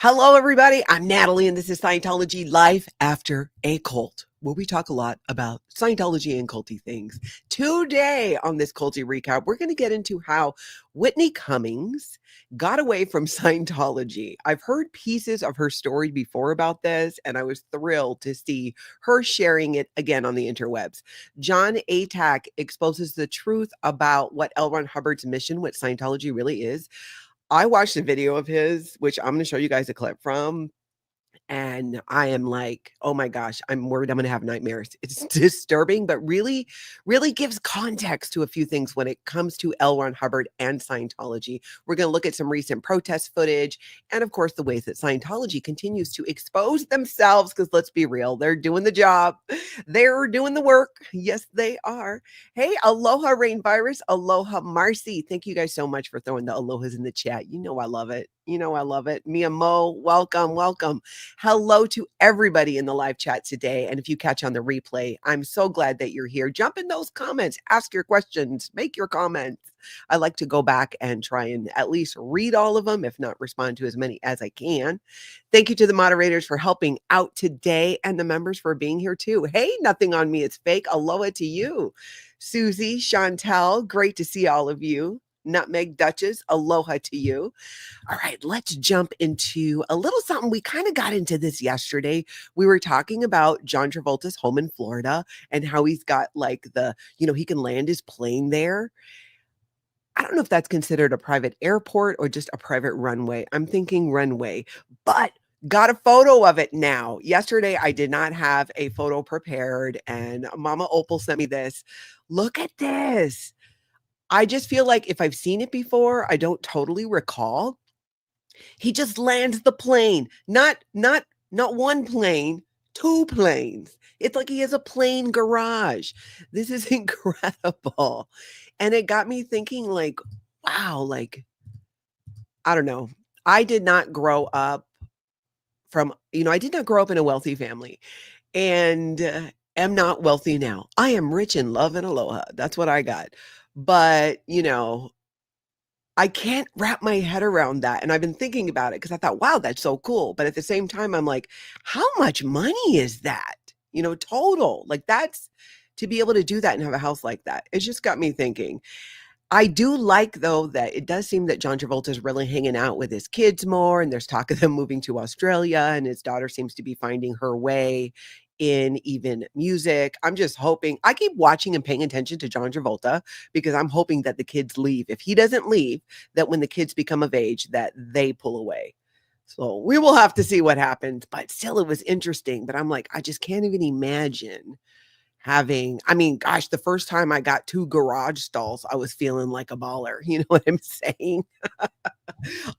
Hello, everybody. I'm Natalie, and this is Scientology Life After a Cult, where we talk a lot about Scientology and culty things. Today on this culty recap, we're going to get into how Whitney Cummings got away from Scientology. I've heard pieces of her story before about this, and I was thrilled to see her sharing it again on the interwebs. Jon Atack exposes the truth about what L. Ron Hubbard's mission with Scientology really is. I watched a video of his, which I'm gonna show you guys a clip from, and I am like, "Oh my gosh, I'm worried I'm gonna have nightmares." It's disturbing, but really gives context to a few things when it comes to L. Ron Hubbard and Scientology. We're gonna look at some recent protest footage and, of course, the ways that Scientology continues to expose themselves, because let's be real, they're doing the job. They're doing the work. Yes, they are. Hey, aloha rain virus, aloha Marcy. Thank you guys so much for throwing the alohas in the chat. You know I love it. You know I love it. Mia Mo, welcome. Hello to everybody in the live chat today. And if you catch on the replay, I'm so glad that you're here. Jump in those comments, ask your questions, make your comments. I like to go back and try and at least read all of them, if not respond to as many as I can. Thank you to the moderators for helping out today and the members for being here too. Hey, nothing on me, it's fake. Aloha to you. Susie, Chantel, great to see all of you. Nutmeg Duchess, aloha to you. All right, let's jump into a little something. We kind of got into this yesterday. We were talking about John Travolta's home in Florida and how he's got like he can land his plane there. I don't know if that's considered a private airport or just a private runway. I'm thinking runway, but got a photo of it now. Yesterday, I did not have a photo prepared, and Mama Opal sent me this. Look at this. I just feel like if I've seen it before, I don't totally recall. He just lands the plane, not one plane, two planes. It's like he has a plane garage. This is incredible. And it got me thinking like, wow, like, I don't know. I did not grow up I did not grow up in a wealthy family, and am not wealthy now. I am rich in love and aloha. That's what I got. But, I can't wrap my head around that, and I've been thinking about it because I thought, "Wow, that's so cool," but at the same time, I'm like, "How much money is that?" Total. Like, that's to be able to do that and have a house like that. It just got me thinking. I do like, though, that it does seem that John Travolta is really hanging out with his kids more, and there's talk of them moving to Australia, and his daughter seems to be finding her way in even music. I'm just hoping I keep watching and paying attention to John Travolta because I'm hoping that the kids leave. If he doesn't leave, that when the kids become of age, that they pull away. So we will have to see what happens, but still it was interesting. But I'm like, I just can't even imagine gosh, the first time I got 2 garage stalls, I was feeling like a baller. You know what I'm saying?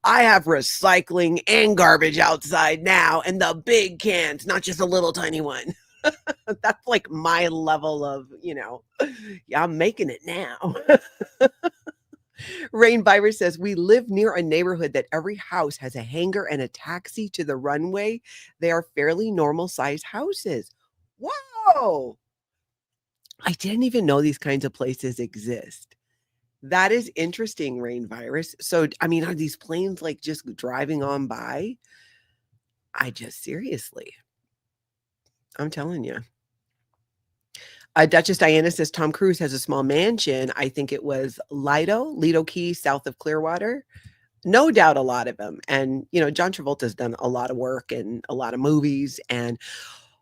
I have recycling and garbage outside now, and the big cans, not just a little tiny one. That's like my level of, yeah, I'm making it now. Rain Virus says, we live near a neighborhood that every house has a hangar and a taxi to the runway. They are fairly normal sized houses. Whoa. I didn't even know these kinds of places exist. That is interesting, Rain Virus. So, are these planes like just driving on by? Seriously, I'm telling you. Duchess Diana says Tom Cruise has a small mansion. I think it was Lido Key, south of Clearwater. No doubt a lot of them. And, John Travolta's done a lot of work and a lot of movies. And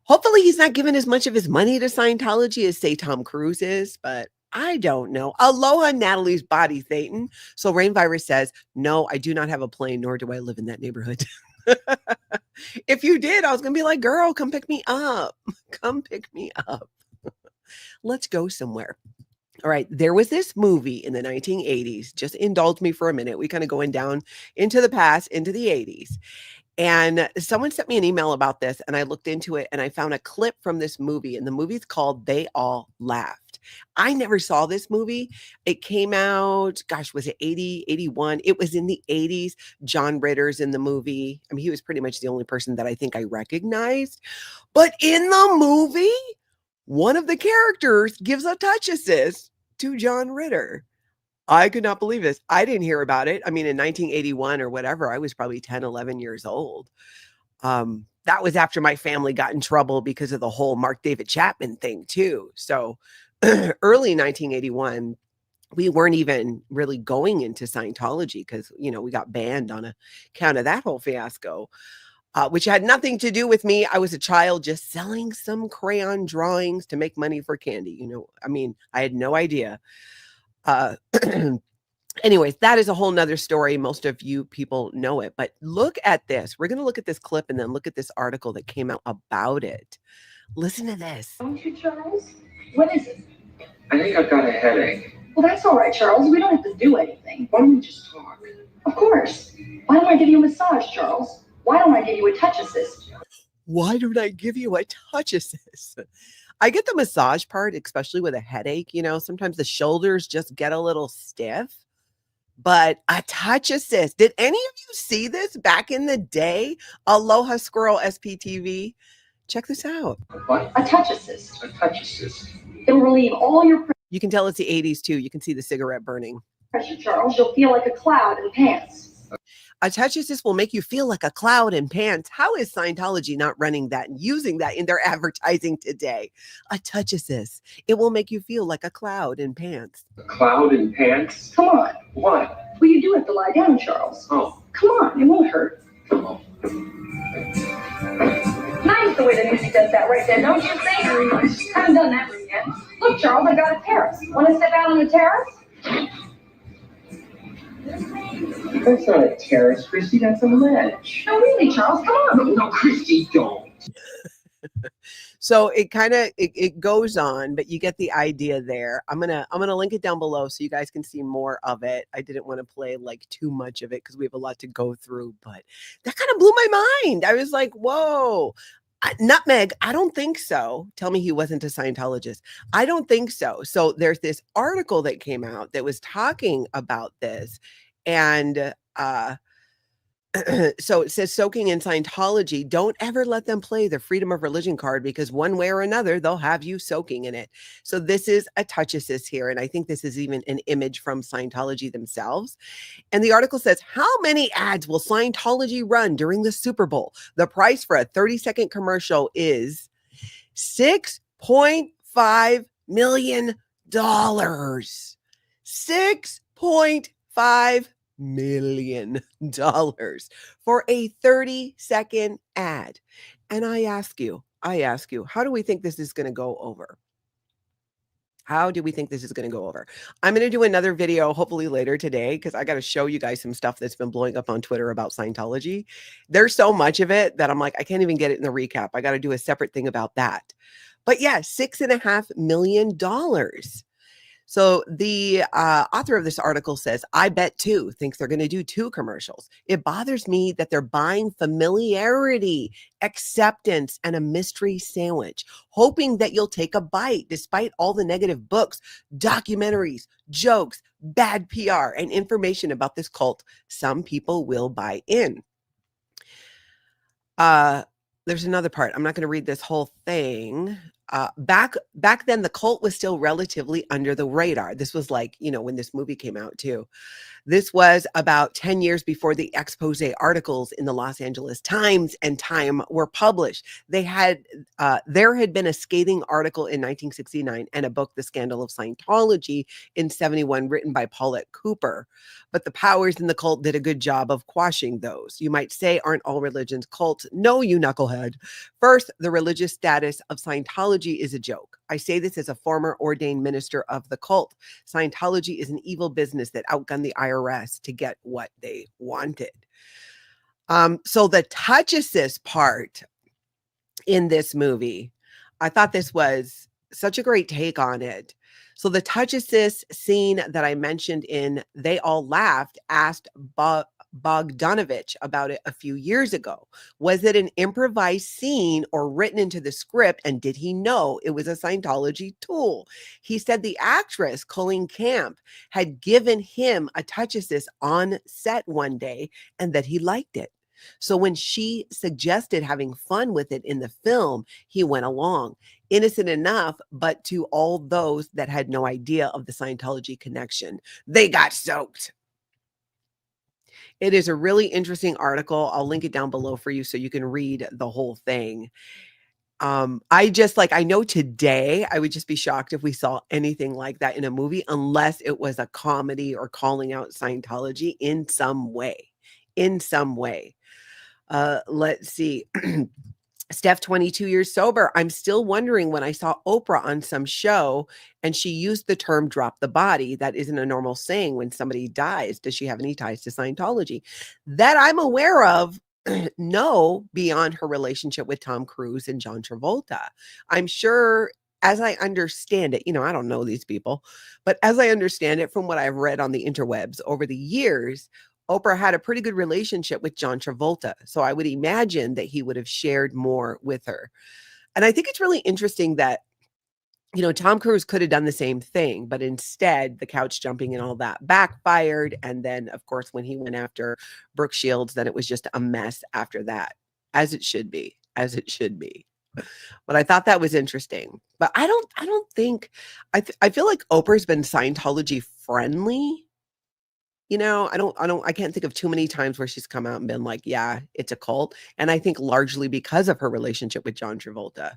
hopefully he's not giving as much of his money to Scientology as, say, Tom Cruise is. But I don't know. Aloha, Natalie's body, Thetan. So Rain Virus says, no, I do not have a plane, nor do I live in that neighborhood. If you did, I was going to be like, girl, come pick me up. Come pick me up. Let's go somewhere. All right. There was this movie in the 1980s. Just indulge me for a minute. We kind of going down into the past, into the 80s. And someone sent me an email about this, and I looked into it, and I found a clip from this movie, and the movie's called They All Laughed. I never saw this movie. It came out, gosh, was it 80, 81? It was in the 80s. John Ritter's in the movie. He was pretty much the only person that I think I recognized. But in the movie, one of the characters gives a touch assist to John Ritter. I could not believe this. I didn't hear about it. I mean, in 1981 or whatever, I was probably 10, 11 years old. That was after my family got in trouble because of the whole Mark David Chapman thing too. So early 1981, we weren't even really going into Scientology because, you know, we got banned on account of that whole fiasco, which had nothing to do with me. I was a child just selling some crayon drawings to make money for candy. You know, I mean, I had no idea. Uh, Anyways, that is a whole nother story. Most of you people know it, but look at this. We're going to look at this clip and then look at this article that came out about it. Listen to this. Don't you, Charles? What is it? I think I've got a headache. Well, that's all right, Charles. We don't have to do anything. Why don't we just talk? Of course. Why don't I give you a massage, Charles? Why don't I give you a touch assist? Why don't I give you a touch assist? I get the massage part, especially with a headache. You know, sometimes the shoulders just get a little stiff. But a touch assist. Did any of you see this back in the day? Aloha Squirrel SPTV. Check this out. What? A touch assist. A touch assist. It will relieve all your You can tell it's the 80s too. You can see the cigarette burning. pressure, Charles. You'll feel like a cloud in pants. A touch assist will make you feel like a cloud in pants. How is Scientology not running that and using that in their advertising today? A touch assist. It will make you feel like a cloud in pants. A cloud in pants? Come on. What? Well, you do have to lie down, Charles. Oh. Come on. It won't hurt. Oh. Nice the way the music does that right there, don't you think? Very nice. Haven't done that room yet. Look, Charles, I got a terrace. Want to step out on the terrace? That's not a terrace, Christy. That's a ledge. No, really, Charles. Come on. No, Christy, don't. So it kind of it goes on, but you get the idea there. I'm gonna link it down below so you guys can see more of it. I didn't want to play like too much of it because we have a lot to go through, but that kind of blew my mind. I was like, whoa. Nutmeg, I don't think so. Tell me he wasn't a Scientologist. I don't think so. So there's this article that came out that was talking about this. And so it says soaking in Scientology, don't ever let them play the freedom of religion card because one way or another, they'll have you soaking in it. So this is a touch assist here. And I think this is even an image from Scientology themselves. And the article says, how many ads will Scientology run during the Super Bowl? The price for a 30-second commercial is $6.5 million. $6.5 million for a 30-second ad. And I ask you, how do we think this is going to go over? How do we think this is going to go over? I'm going to do another video hopefully later today because I got to show you guys some stuff that's been blowing up on Twitter about Scientology. There's so much of it that I'm like, I can't even get it in the recap. I got to do a separate thing about that. But yeah, $6.5 million. So the author of this article says, I bet too, thinks they're going to do 2 commercials. It bothers me that they're buying familiarity, acceptance, and a mystery sandwich, hoping that you'll take a bite despite all the negative books, documentaries, jokes, bad PR, and information about this cult. Some people will buy in. There's another part. I'm not going to read this whole thing. Back then, the cult was still relatively under the radar. This was like, you know, when this movie came out too. This was about 10 years before the expose articles in the Los Angeles Times and Time were published. There had been a scathing article in 1969 and a book, The Scandal of Scientology, in 71, written by Paulette Cooper. But the powers in the cult did a good job of quashing those. You might say, aren't all religions cults? No, you knucklehead. First, the religious status of Scientology is a joke. I say this as a former ordained minister of the cult. Scientology is an evil business that outgunned the IRS to get what they wanted. So the touch assist part in this movie, I thought this was such a great take on it. So the touch assist scene that I mentioned in They All Laughed asked Bogdanovich about it a few years ago. Was it an improvised scene or written into the script? And did he know it was a Scientology tool? He said the actress, Colleen Camp, had given him a touch assist on set one day and that he liked it. So when she suggested having fun with it in the film, he went along. Innocent enough, but to all those that had no idea of the Scientology connection, they got soaked. It is a really interesting article. I'll link it down below for you so you can read the whole thing. I know today I would just be shocked if we saw anything like that in a movie, unless it was a comedy or calling out Scientology in some way. In some way. Let's see. Steph, 22 years sober. I'm still wondering when I saw Oprah on some show and she used the term drop the body. That isn't a normal saying when somebody dies. Does she have any ties to Scientology? That I'm aware of, no, beyond her relationship with Tom Cruise and John Travolta. I'm sure, as I understand it, I don't know these people, but as I understand it from what I've read on the interwebs over the years, Oprah had a pretty good relationship with John Travolta. So I would imagine that he would have shared more with her. And I think it's really interesting that, Tom Cruise could have done the same thing, but instead the couch jumping and all that backfired. And then, of course, when he went after Brooke Shields, then it was just a mess after that, as it should be, as it should be. But I thought that was interesting. But I don't think, I feel like Oprah's been Scientology friendly. I can't think of too many times where she's come out and been like, yeah, it's a cult. And I think largely because of her relationship with John Travolta.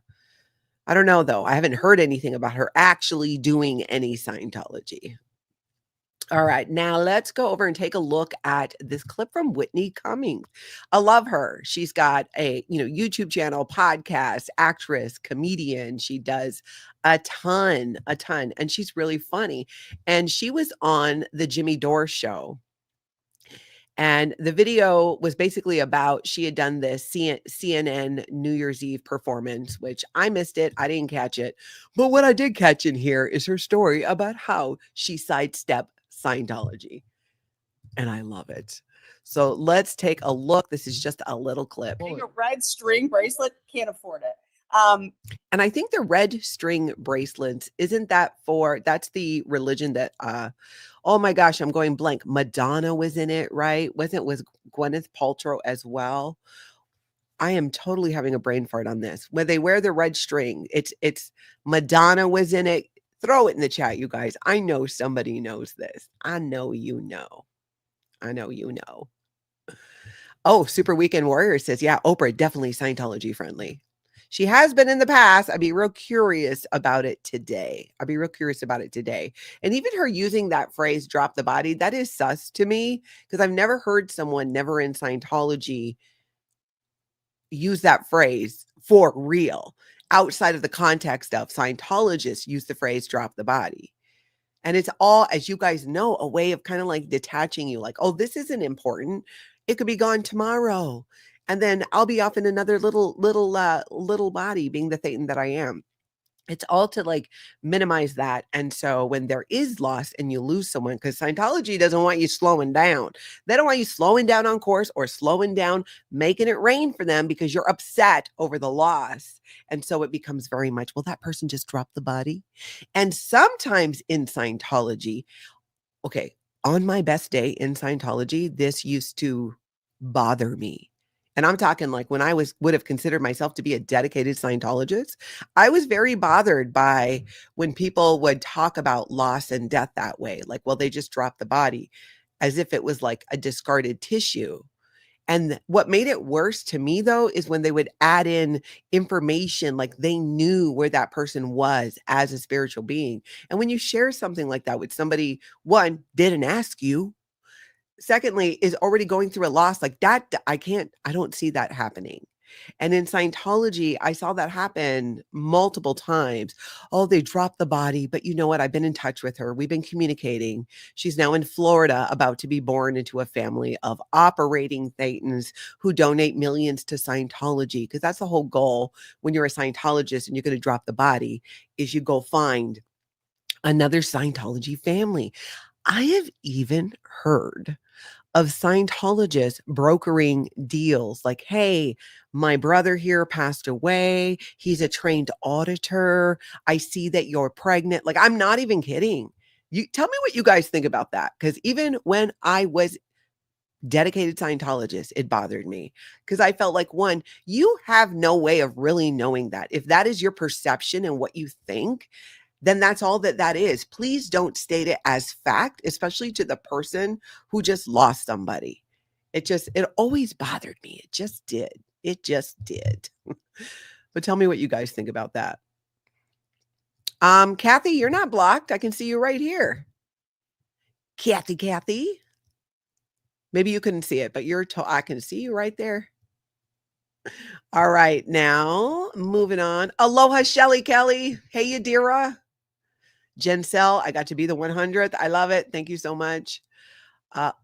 I don't know, though. I haven't heard anything about her actually doing any Scientology. All right, now let's go over and take a look at this clip from Whitney Cummings. I love her. She's got a, YouTube channel, podcast, actress, comedian. She does a ton, and she's really funny. And she was on the Jimmy Dore show. And the video was basically about, she had done this CNN New Year's Eve performance, which I missed it. I didn't catch it. But what I did catch in here is her story about how she sidestepped Scientology. And I love it. So let's take a look. This is just a little clip. A red string bracelet, can't afford it. And I think the red string bracelets, that's the religion that, oh my gosh, I'm going blank. Madonna was in it, right? Was Gwyneth Paltrow as well? I am totally having a brain fart on this. When they wear the red string, it's Madonna was in it. Throw it in the chat, you guys. I know somebody knows this. I know you know. Oh, Super Weekend Warrior says, yeah, Oprah, definitely Scientology friendly. She has been in the past. I'd be real curious about it today. And even her using that phrase, drop the body, that is sus to me, because I've never heard someone never in Scientology use that phrase for real outside of the context of Scientologists use the phrase drop the body. And it's all, as you guys know, a way of kind of like detaching you, like, oh, this isn't important. It could be gone tomorrow. And then I'll be off in another little body, being the Thetan that I am. It's all to like minimize that. And so when there is loss and you lose someone, because Scientology doesn't want you slowing down. They don't want you slowing down on course or slowing down, making it rain for them because you're upset over the loss. And so it becomes very much, well, that person just dropped the body. And sometimes in Scientology, okay, on my best day in Scientology, this used to bother me. And I'm talking like when I would have considered myself to be a dedicated Scientologist, I was very bothered by when people would talk about loss and death that way. Like, well, they just dropped the body as if it was like a discarded tissue. And what made it worse to me, though, is when they would add in information like they knew where that person was as a spiritual being. And when you share something like that with somebody, one, didn't ask you, secondly, is already going through a loss like that, I don't see that happening. And in Scientology, I saw that happen multiple times. Oh, they dropped the body, but you know what? I've been in touch with her. We've been communicating. She's now in Florida, about to be born into a family of operating Thetans who donate millions to Scientology, because that's the whole goal when you're a Scientologist and you're going to drop the body, is you go find another Scientology family. I have even heard of Scientologists brokering deals like, hey, my brother here passed away. He's a trained auditor. I see that you're pregnant. Like, I'm not even kidding. You tell me what you guys think about that. Because even when I was dedicated Scientologists, it bothered me because I felt like, one, you have no way of really knowing that. If that is your perception and what you think, then that's all that is. Please don't state it as fact, especially to the person who just lost somebody. It always bothered me. It just did. It just did. But tell me what you guys think about that. Kathy, you're not blocked. I can see you right here. Kathy. Maybe you couldn't see it, but I can see you right there. All right, now moving on. Aloha, Shelly Kelly. Hey, Yadira. Jencel, I got to be the 100th. I love it. Thank you so much.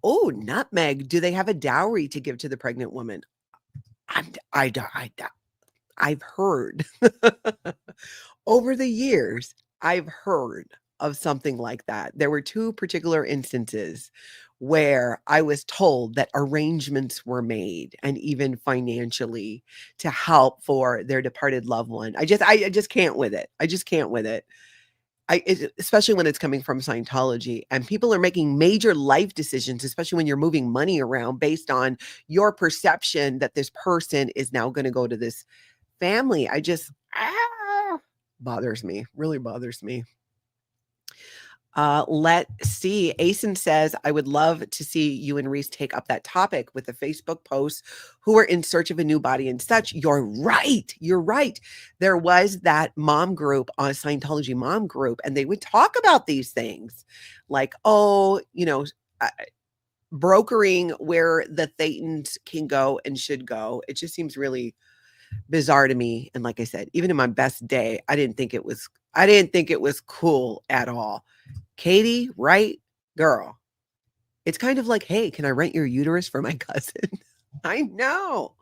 Nutmeg. Do they have a dowry to give to the pregnant woman? I've heard over the years, I've heard of something like that. There were 2 particular instances where I was told that arrangements were made, and even financially, to help for their departed loved one. I just can't with it. I just can't with it. Especially when it's coming from Scientology, and people are making major life decisions, especially when you're moving money around based on your perception that this person is now going to go to this family. Bothers me, really bothers me. Let's see. Asen says, I would love to see you and Reese take up that topic with the Facebook posts who are in search of a new body and such. You're right. You're right. There was that mom group, on Scientology mom group, and they would talk about these things like, brokering where the Thetans can go and should go. It just seems really bizarre to me. And like I said, even in my best day, I didn't think it was cool at all. Katie, right? Girl. It's kind of like, hey, can I rent your uterus for my cousin? I know.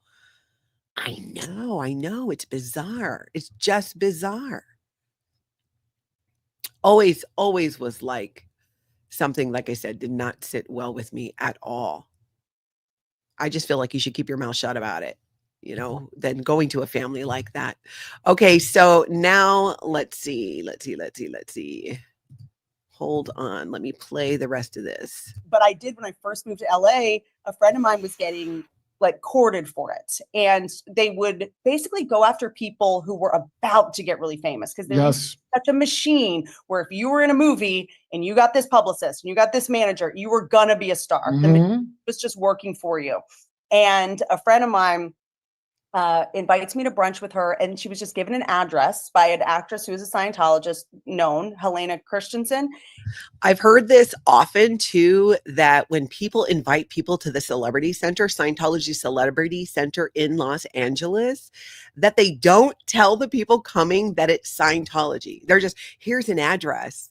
It's bizarre. It's just bizarre. Always was like something, like I said, did not sit well with me at all. I just feel like you should keep your mouth shut about it, than going to a family like that. Okay, so now let's see. Hold on. Let me play the rest of this. But I did, when I first moved to LA, a friend of mine was getting courted for it. And they would basically go after people who were about to get really famous, because there was such a machine where if you were in a movie and you got this publicist and you got this manager, you were going to be a star. The machine was just working for you. And a friend of mine invites me to brunch with her, and she was just given an address by an actress who is a Scientologist known, Helena Christensen. I've heard this often too, that when people invite people to the Celebrity Center, Scientology Celebrity Center in Los Angeles, that they don't tell the people coming that it's Scientology. They're just, here's an address.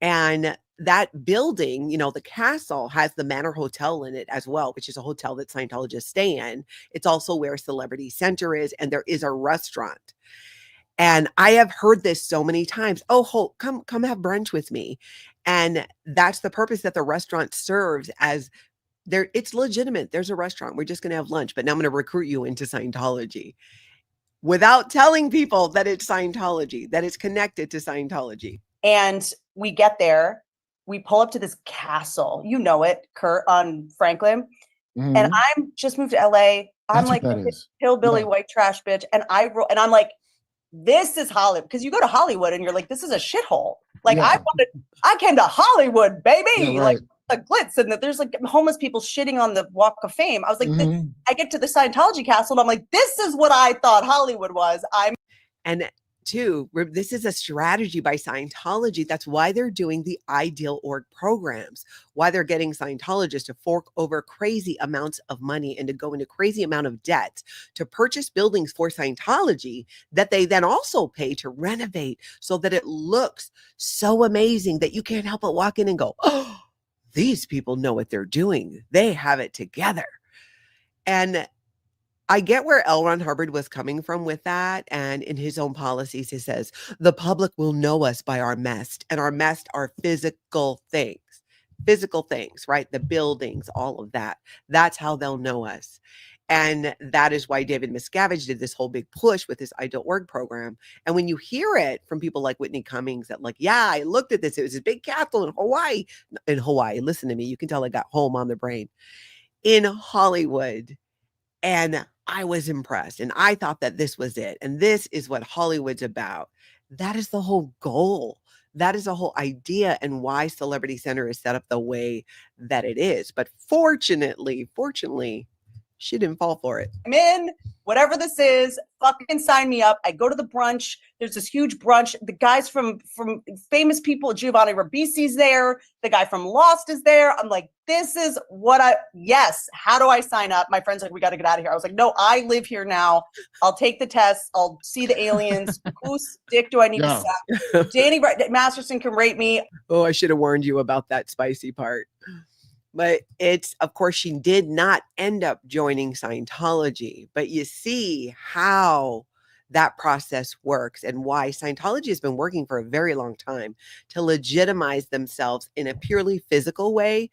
And that building, the castle, has the Manor Hotel in it as well, which is a hotel that Scientologists stay in. It's also where Celebrity Center is, and there is a restaurant. And I have heard this so many times. Oh, come have brunch with me. And that's the purpose that the restaurant serves as there. It's legitimate. There's a restaurant. We're just going to have lunch, but now I'm going to recruit you into Scientology without telling people that it's Scientology, that it's connected to Scientology. And we get there. We pull up to this castle, Kurt, on Franklin. And I'm just moved to LA. I'm like this hillbilly white trash bitch. And I'm like, this is Hollywood. Because you go to Hollywood and you're like, this is a shithole. I came to Hollywood, baby. Like the glitz, and that there's homeless people shitting on the Walk of Fame. I was like, I get to the Scientology castle and I'm like, this is what I thought Hollywood was. And too, this is a strategy by Scientology. That's why they're doing the Ideal Org programs, why they're getting Scientologists to fork over crazy amounts of money and to go into crazy amount of debt to purchase buildings for Scientology that they then also pay to renovate so that it looks so amazing that you can't help but walk in and go, oh, these people know what they're doing. They have it together. And I get where L. Ron Hubbard was coming from with that. And in his own policies, he says, the public will know us by our mest, and our mest are physical things, right? The buildings, all of that. That's how they'll know us. And that is why David Miscavige did this whole big push with this Ideal Org program. And when you hear it from people like Whitney Cummings, that I looked at this, it was a big castle in Hawaii. Listen to me, you can tell I got home on the brain. in Hollywood. And I was impressed. And I thought that this was it. And this is what Hollywood's about. That is the whole goal. That is the whole idea and why Celebrity Center is set up the way that it is. But fortunately, she didn't fall for it. I'm in, whatever this is, fucking sign me up. I go to the brunch. There's this huge brunch. The guys from famous people, Giovanni Ribisi's there. The guy from Lost is there. I'm like, this is what yes. How do I sign up? My friend's like, we got to get out of here. I was like, no, I live here now. I'll take the test. I'll see the aliens. Whose dick do I need to suck? Danny Masterson can rate me. Oh, I should have warned you about that spicy part. But it's, of course, she did not end up joining Scientology. But you see how that process works and why Scientology has been working for a very long time to legitimize themselves in a purely physical way,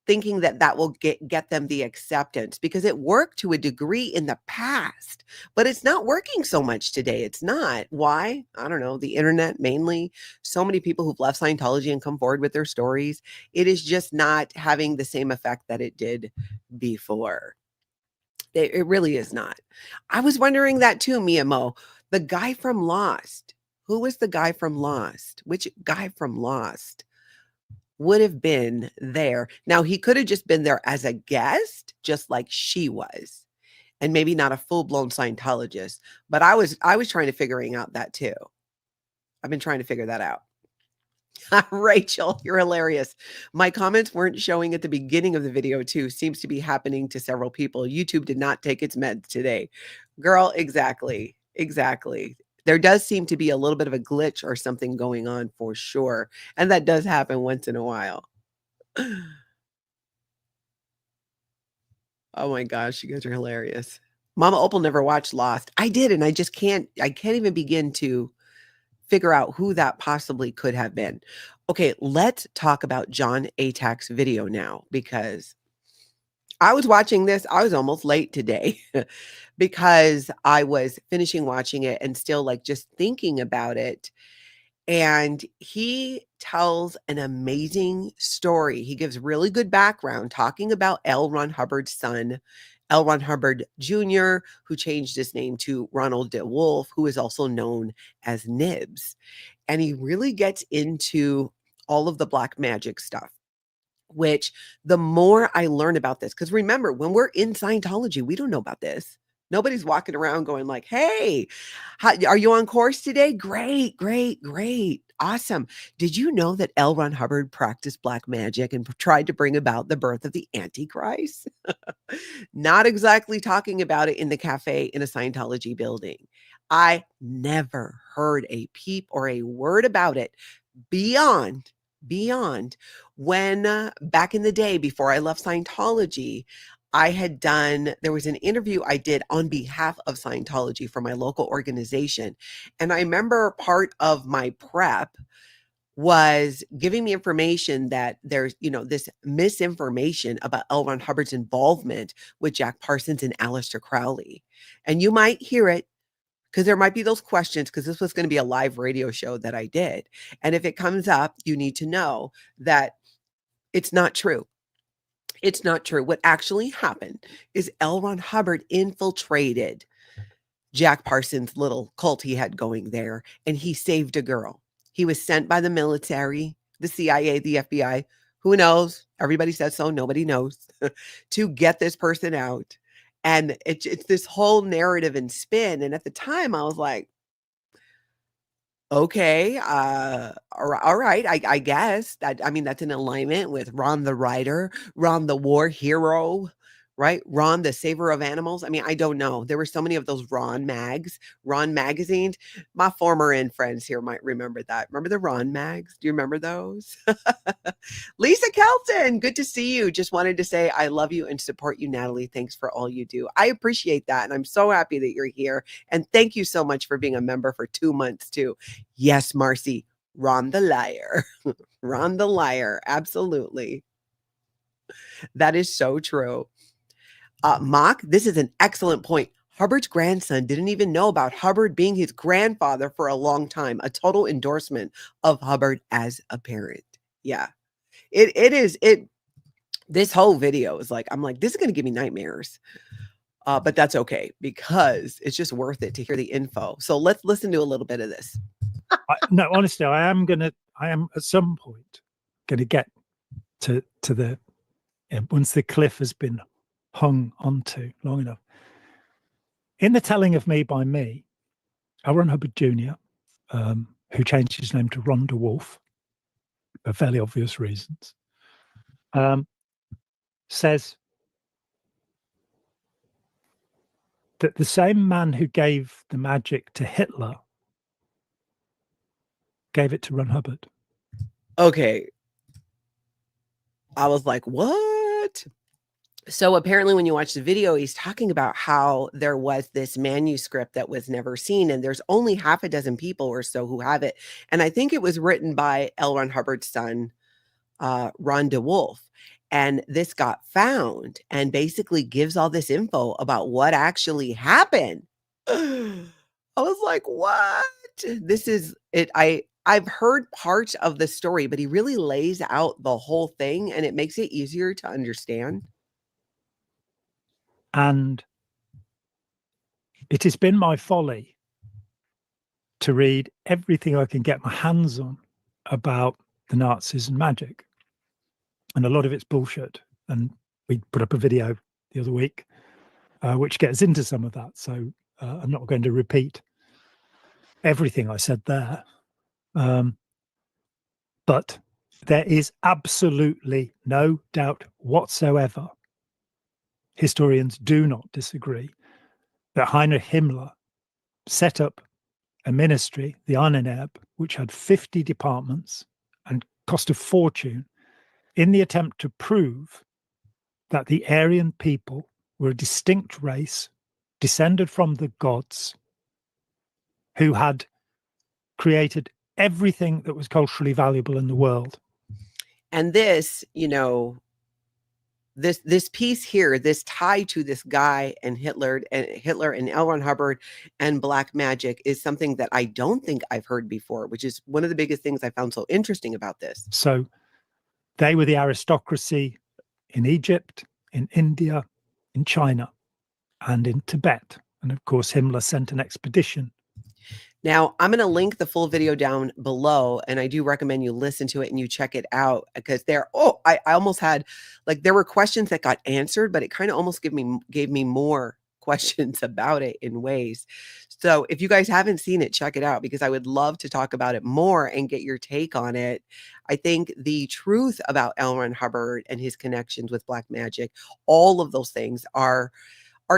thinking that that will get them the acceptance, because it worked to a degree in the past, but it's not working so much today. It's not. Why? I don't know. The internet mainly. So many people who've left Scientology and come forward with their stories. It is just not having the same effect that it did before. It really is not. I was wondering that too, Mia Mo. The guy from Lost. Who was the guy from Lost? Which guy from Lost would have been there? Now, he could have just been there as a guest, just like she was, and maybe not a full-blown Scientologist. But I was trying to figuring out that too. I've been trying to figure that out. Rachel, you're hilarious. My comments weren't showing at the beginning of the video too. Seems to be happening to several people. YouTube did not take its meds today. Girl, exactly. There does seem to be a little bit of a glitch or something going on for sure. And that does happen once in a while. Oh my gosh, you guys are hilarious. Mama Opal never watched Lost. I did, and I can't even begin to figure out who that possibly could have been. Okay, let's talk about Jon Atack's video now, because I was watching this. I was almost late today because I was finishing watching it and still like just thinking about it. And he tells an amazing story. He gives really good background talking about L. Ron Hubbard's son, L. Ron Hubbard Jr., who changed his name to Ronald DeWolf, who is also known as Nibs. And he really gets into all of the black magic stuff, which the more I learn about this, because remember, when we're in Scientology, we don't know about this. Nobody's walking around going like, hey, are you on course today? Great. Awesome. Did you know that L. Ron Hubbard practiced black magic and tried to bring about the birth of the Antichrist? Not exactly talking about it in the cafe in a Scientology building. I never heard a peep or a word about it beyond when back in the day before I left Scientology, there was an interview I did on behalf of Scientology for my local organization. And I remember part of my prep was giving me information that there's, this misinformation about L. Ron Hubbard's involvement with Jack Parsons and Aleister Crowley. And you might hear it, because there might be those questions, because this was going to be a live radio show that I did. And if it comes up, you need to know that it's not true. It's not true. What actually happened is L. Ron Hubbard infiltrated Jack Parsons' little cult he had going there, and he saved a girl. He was sent by the military, the CIA, the FBI, who knows? Everybody says so. Nobody knows, to get this person out. And it's this whole narrative and spin. And at the time I was like, okay, all right. I guess that's in alignment with Ron the writer, Ron the war hero, right? Ron the saver of animals. I don't know. There were so many of those Ron magazines. My former friends here might remember that. Remember the Ron mags? Do you remember those? Lisa Kelton, good to see you. Just wanted to say I love you and support you, Natalie. Thanks for all you do. I appreciate that. And I'm so happy that you're here. And thank you so much for being a member for 2 months too. Yes, Marcy, Ron the liar. Ron the liar. Absolutely. That is so true. Mock, this is an excellent point. Hubbard's grandson didn't even know about Hubbard being his grandfather for a long time. A total endorsement of Hubbard as a parent. Yeah, it is. This whole video is like, I'm like, this is going to give me nightmares. But that's okay, because it's just worth it to hear the info. So let's listen to a little bit of this. No, honestly, I am at some point going to get to the, once the cliff has been hung onto long enough. In The Telling of Me by Me, L. Ron Hubbard Jr., who changed his name to Ron DeWolf for fairly obvious reasons, says that the same man who gave the magic to Hitler gave it to Ron Hubbard. Okay. I was like, what? So apparently when you watch the video, he's talking about how there was this manuscript that was never seen, and there's only half a dozen people or so who have it. And I think it was written by L. Ron Hubbard's son, Ron DeWolf. And this got found and basically gives all this info about what actually happened. I was like, what? This is it. I've heard parts of the story, but he really lays out the whole thing, and it makes it easier to understand. And it has been my folly to read everything I can get my hands on about the Nazis and magic. And a lot of it's bullshit. And we put up a video the other week, which gets into some of that. So I'm not going to repeat everything I said there. But there is absolutely no doubt whatsoever, historians do not disagree, that Heinrich Himmler set up a ministry, the Ahnenerbe, which had 50 departments and cost a fortune, in the attempt to prove that the Aryan people were a distinct race descended from the gods who had created everything that was culturally valuable in the world. And this, you know, this piece here, this tie to this guy and Hitler and L. Ron Hubbard and black magic is something that I don't think I've heard before, which is one of the biggest things I found so interesting about this. So they were the aristocracy in Egypt, in India, in China, and in Tibet. And of course, Himmler sent an expedition. Now, I'm going to link the full video down below, and I do recommend you listen to it and you check it out, because I almost had, like, there were questions that got answered, but it kind of almost gave me more questions about it in ways. So if you guys haven't seen it, check it out, because I would love to talk about it more and get your take on it. I think the truth about L. Ron Hubbard and his connections with black magic, all of those things are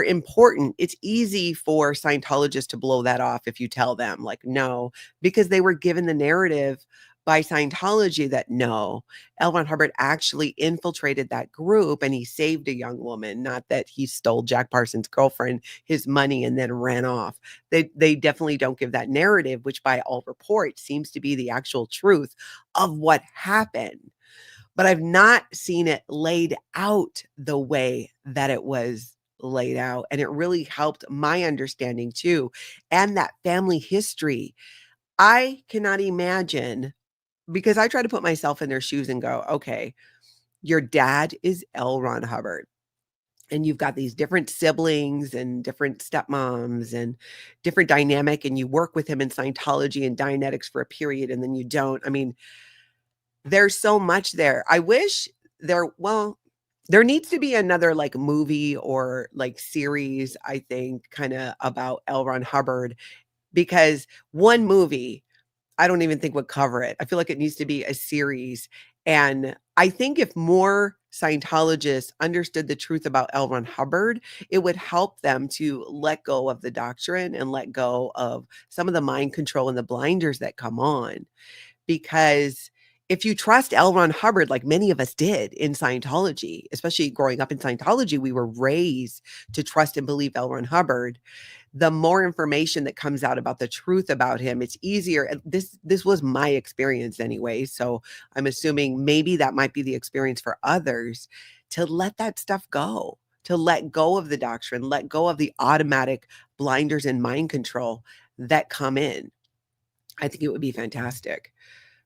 important. It's easy for Scientologists to blow that off if you tell them, like, no, because they were given the narrative by Scientology that no, L. Ron Hubbard actually infiltrated that group and he saved a young woman, not that he stole Jack Parsons' girlfriend, his money, and then ran off. They definitely don't give that narrative, which by all reports seems to be the actual truth of what happened. But I've not seen it laid out the way that it was laid out, and it really helped my understanding too, and that family history. I cannot imagine, because I try to put myself in their shoes and go, okay, your dad is L. Ron Hubbard, and you've got these different siblings and different stepmoms and different dynamic, and you work with him in Scientology and Dianetics for a period, and then you don't. I mean, there's so much there. I wish there needs to be another like movie or like series, I think, kind of about L. Ron Hubbard, because one movie, I don't even think would cover it. I feel like it needs to be a series. And I think if more Scientologists understood the truth about L. Ron Hubbard, it would help them to let go of the doctrine and let go of some of the mind control and the blinders that come on. Because if you trust L. Ron Hubbard, like many of us did in Scientology, especially growing up in Scientology, we were raised to trust and believe L. Ron Hubbard. The more information that comes out about the truth about him, it's easier. And this was my experience anyway. So I'm assuming maybe that might be the experience for others, to let that stuff go, to let go of the doctrine, let go of the automatic blinders and mind control that come in. I think it would be fantastic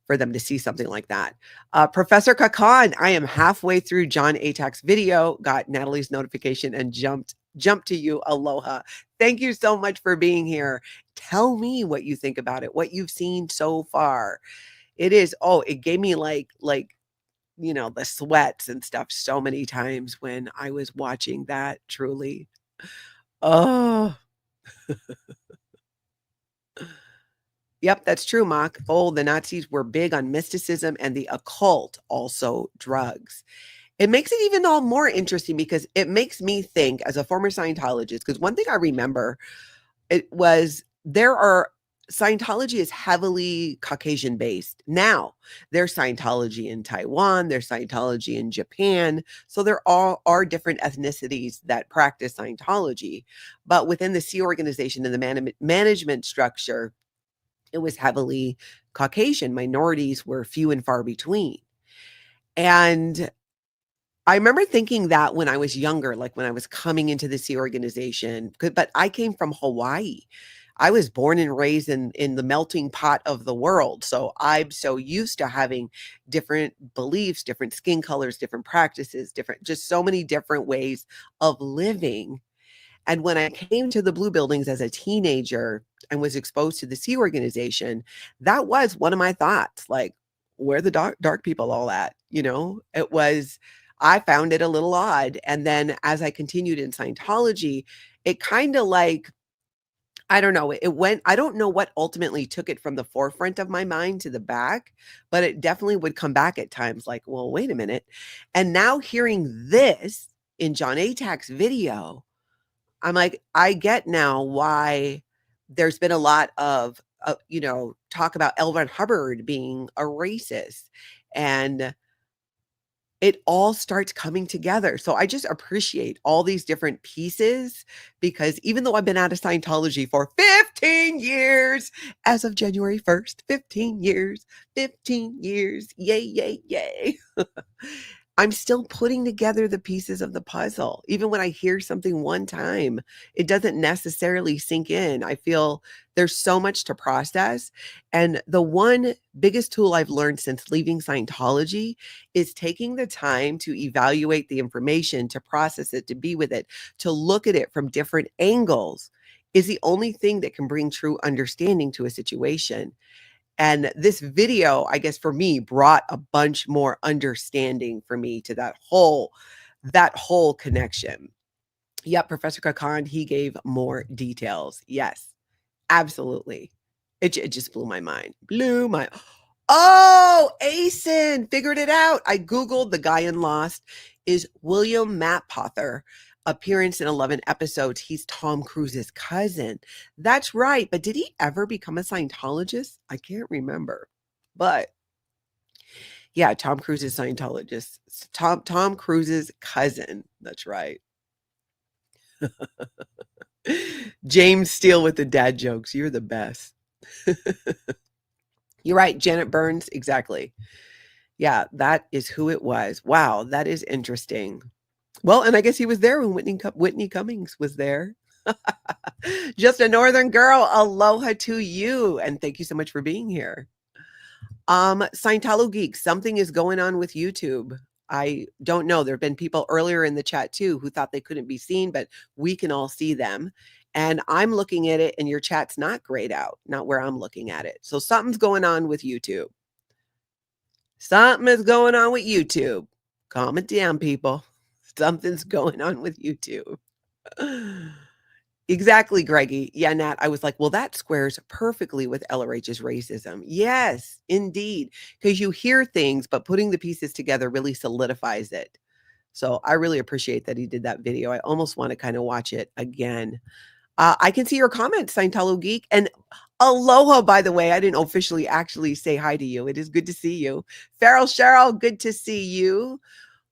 for them to see something like that. Professor Kakan, I am halfway through Jon Atack's video, got Natalie's notification and jumped to you. Aloha. Thank you so much for being here. Tell me what you think about it, what you've seen so far. It gave me like, you know, the sweats and stuff so many times when I was watching that, truly. Oh, yep, that's true, Mock. Oh, the Nazis were big on mysticism and the occult, also drugs. It makes it even all more interesting because it makes me think, as a former Scientologist, because one thing I remember, it was Scientology is heavily Caucasian based. Now there's Scientology in Taiwan, there's Scientology in Japan. So there are different ethnicities that practice Scientology, but within the Sea organization and the management structure, it was heavily Caucasian. Minorities were few and far between. And I remember thinking that when I was younger, like when I was coming into the Sea organization, but I came from Hawaii. I was born and raised in the melting pot of the world. So I'm so used to having different beliefs, different skin colors, different practices, just so many different ways of living. And when I came to the Blue Buildings as a teenager and was exposed to the Sea organization, that was one of my thoughts, like, where the dark people all at? You know, I found it a little odd. And then as I continued in Scientology, it kind of like, I don't know, I don't know what ultimately took it from the forefront of my mind to the back, but it definitely would come back at times like, well, wait a minute. And now hearing this in Jon Atack's video, I'm like, I get now why there's been a lot of, talk about L. Ron Hubbard being a racist, and it all starts coming together. So I just appreciate all these different pieces, because even though I've been out of Scientology for 15 years, as of January 1st, 15 years, yay, yay, yay. I'm still putting together the pieces of the puzzle. Even when I hear something one time, it doesn't necessarily sink in. I feel there's so much to process. And the one biggest tool I've learned since leaving Scientology is taking the time to evaluate the information, to process it, to be with it, to look at it from different angles is the only thing that can bring true understanding to a situation. And this video, I guess for me, brought a bunch more understanding for me to that whole connection. Yep, Professor Kakan, he gave more details. Yes, absolutely. It just blew my mind. Oh, Asen, figured it out. I Googled the guy in Lost is William Mapother. Appearance in 11 episodes. He's Tom Cruise's cousin. That's right. But did he ever become a Scientologist? I can't remember. But yeah, Tom Cruise's Scientologist. Tom Cruise's cousin. That's right. James Steele with the dad jokes. You're the best. You're right. Janet Burns. Exactly. Yeah, that is who it was. Wow, that is interesting. Well, and I guess he was there when Whitney Cummings was there. Just a Northern girl. Aloha to you. And thank you so much for being here. Scientology Geeks, something is going on with YouTube. I don't know. There have been people earlier in the chat too who thought they couldn't be seen, but we can all see them. And I'm looking at it and your chat's not grayed out, not where I'm looking at it. So something's going on with YouTube. Something is going on with YouTube. Calm it down, people. Something's going on with YouTube. Exactly, Greggy. Yeah, Nat, I was like, well, that squares perfectly with LRH's racism. Yes, indeed. Because you hear things, but putting the pieces together really solidifies it. So I really appreciate that he did that video. I almost want to kind of watch it again. I can see your comments, Scientology Geek. And aloha, by the way. I didn't officially actually say hi to you. It is good to see you. Farrell Cheryl, good to see you.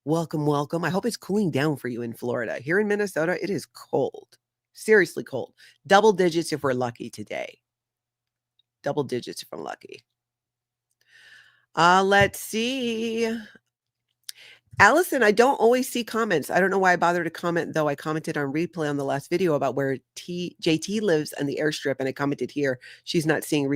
Welcome, welcome. I hope it's cooling down for you in Florida. Here in Minnesota, it is cold. Seriously cold. Double digits if we're lucky today. Double digits if I'm lucky. Let's see. Allison, I don't always see comments. I don't know why I bothered to comment, though. I commented on replay on the last video about where JT lives and the Airstrip, and I commented here. She's not seeing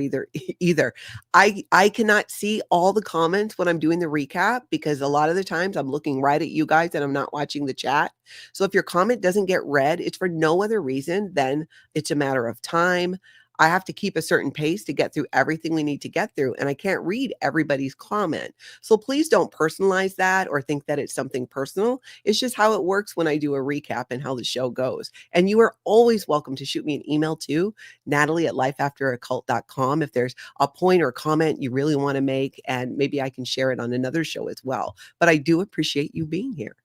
either. I cannot see all the comments when I'm doing the recap because a lot of the times I'm looking right at you guys and I'm not watching the chat. So if your comment doesn't get read, it's for no other reason than it's a matter of time. I have to keep a certain pace to get through everything we need to get through, and I can't read everybody's comment. So please don't personalize that or think that it's something personal. It's just how it works when I do a recap and how the show goes. And you are always welcome to shoot me an email too, Natalie@lifeafteraccult.com, if there's a point or comment you really want to make, and maybe I can share it on another show as well. But I do appreciate you being here.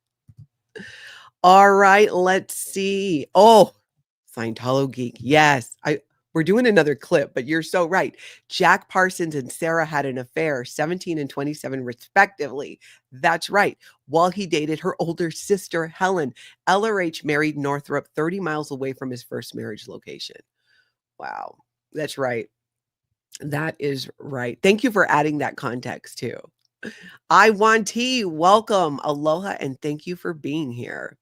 All right, let's see. Oh, Scientology Geek. Yes, we're doing another clip, but you're so right. Jack Parsons and Sarah had an affair, 17 and 27 respectively. That's right. While he dated her older sister, Helen, LRH married Northrop 30 miles away from his first marriage location. Wow. That's right. That is right. Thank you for adding that context too. I want tea. Welcome. Aloha. And thank you for being here.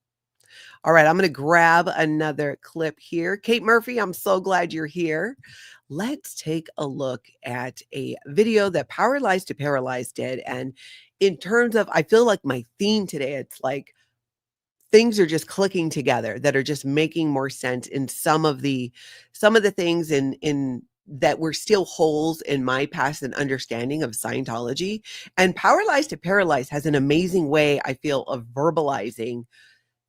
All right, I'm going to grab another clip here. Kate Murphy, I'm so glad you're here. Let's take a look at a video that Power Lies to Paralyze did. And in terms of, I feel like my theme today, it's like things are just clicking together that are just making more sense in some of the things in that were still holes in my past and understanding of Scientology. And Power Lies to Paralyze has an amazing way, I feel, of verbalizing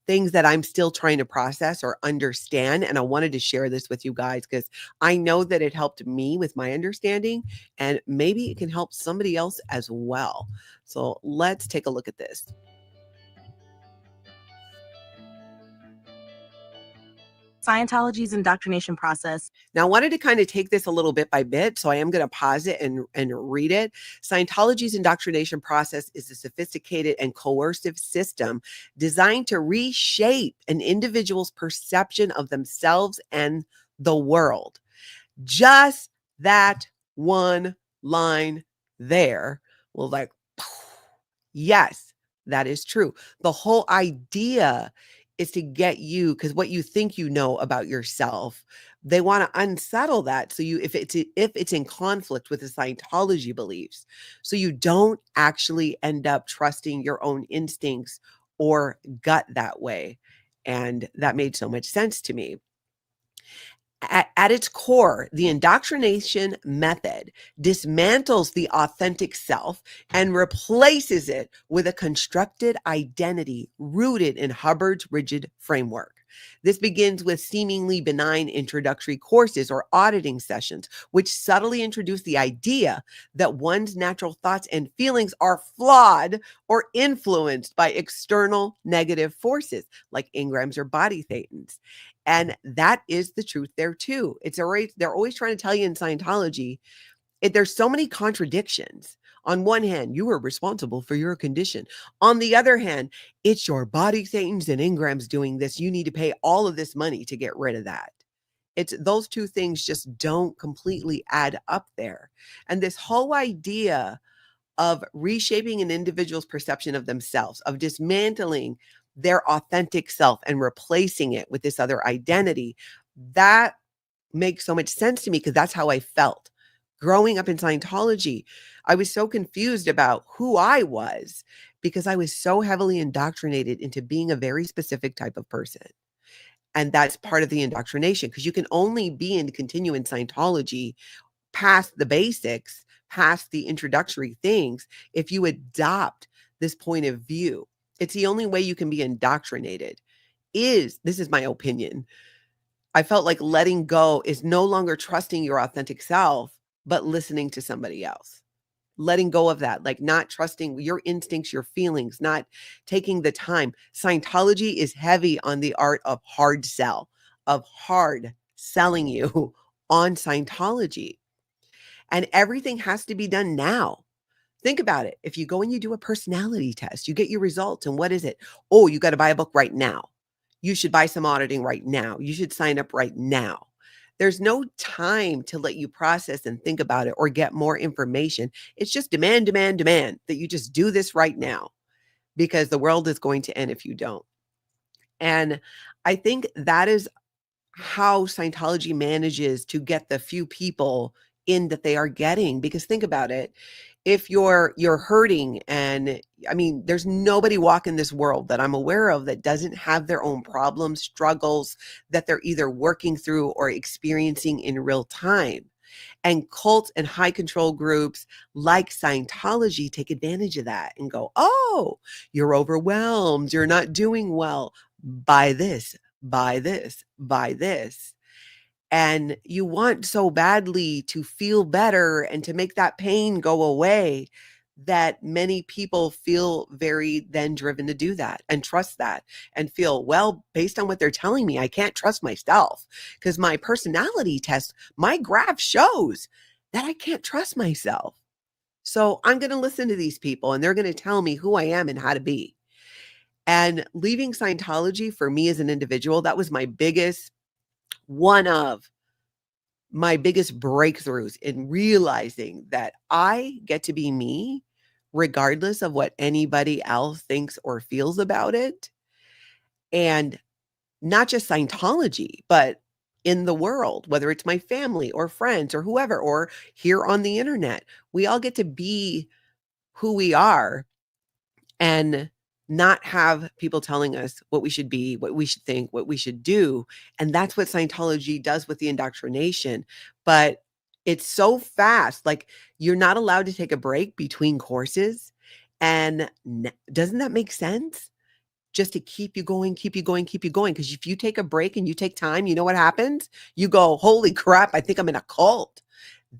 things that I'm still trying to process or understand. And I wanted to share this with you guys because I know that it helped me with my understanding, and maybe it can help somebody else as well. So let's take a look at this. Scientology's indoctrination process. Now, I wanted to kind of take this a little bit by bit, so I am going to pause it and read it. Scientology's indoctrination process is a sophisticated and coercive system designed to reshape an individual's perception of themselves and the world. Just that one line there will like, yes, that is true. The whole idea is to get you, because what you think you know about yourself, they want to unsettle that. So if it's in conflict with the Scientology beliefs, so you don't actually end up trusting your own instincts or gut that way. And that made so much sense to me. At its core, the indoctrination method dismantles the authentic self and replaces it with a constructed identity rooted in Hubbard's rigid framework. This begins with seemingly benign introductory courses or auditing sessions, which subtly introduce the idea that one's natural thoughts and feelings are flawed or influenced by external negative forces like engrams or body thetans. And that is the truth there too. They're always trying to tell you in Scientology, there's so many contradictions. On one hand, you are responsible for your condition. On the other hand, it's your body thetans and engrams doing this. You need to pay all of this money to get rid of that. It's those two things just don't completely add up there. And this whole idea of reshaping an individual's perception of themselves, of dismantling their authentic self and replacing it with this other identity, that makes so much sense to me because that's how I felt. Growing up in Scientology, I was so confused about who I was because I was so heavily indoctrinated into being a very specific type of person. And that's part of the indoctrination, because you can only be and continue in Scientology past the basics, past the introductory things, if you adopt this point of view. It's the only way you can be indoctrinated. This is my opinion. I felt like letting go is no longer trusting your authentic self, but listening to somebody else. Letting go of that, like not trusting your instincts, your feelings, not taking the time. Scientology is heavy on the art of hard sell, of hard selling you on Scientology. And everything has to be done now. Think about it. If you go and you do a personality test, you get your results. And what is it? Oh, you got to buy a book right now. You should buy some auditing right now. You should sign up right now. There's no time to let you process and think about it or get more information. It's just demand that you just do this right now. because the world is going to end if you don't. And I think that is how Scientology manages to get the few people in that they are getting. Because think about it, if you're hurting, and I mean, there's nobody walking this world that I'm aware of that doesn't have their own problems, struggles that they're either working through or experiencing in real time. And cults and high control groups like Scientology take advantage of that and go, oh, you're overwhelmed, you're not doing well, buy this, buy this, buy this. And you want so badly to feel better and to make that pain go away that many people feel very then driven to do that and trust that and feel, well, based on what they're telling me, I can't trust myself because my personality test, my graph shows that I can't trust myself. So I'm going to listen to these people and they're going to tell me who I am and how to be. And leaving Scientology for me as an individual, that was one of my biggest breakthroughs in realizing that I get to be me regardless of what anybody else thinks or feels about it. And not just Scientology, but in the world, whether it's my family or friends or whoever, or here on the internet, we all get to be who we are and not have people telling us what we should be, what we should think, what we should do. And that's what Scientology does with the indoctrination. But it's so fast. Like, you're not allowed to take a break between courses. And doesn't that make sense? Just to keep you going, keep you going, keep you going. Because if you take a break and you take time, you know what happens? You go, holy crap, I think I'm in a cult.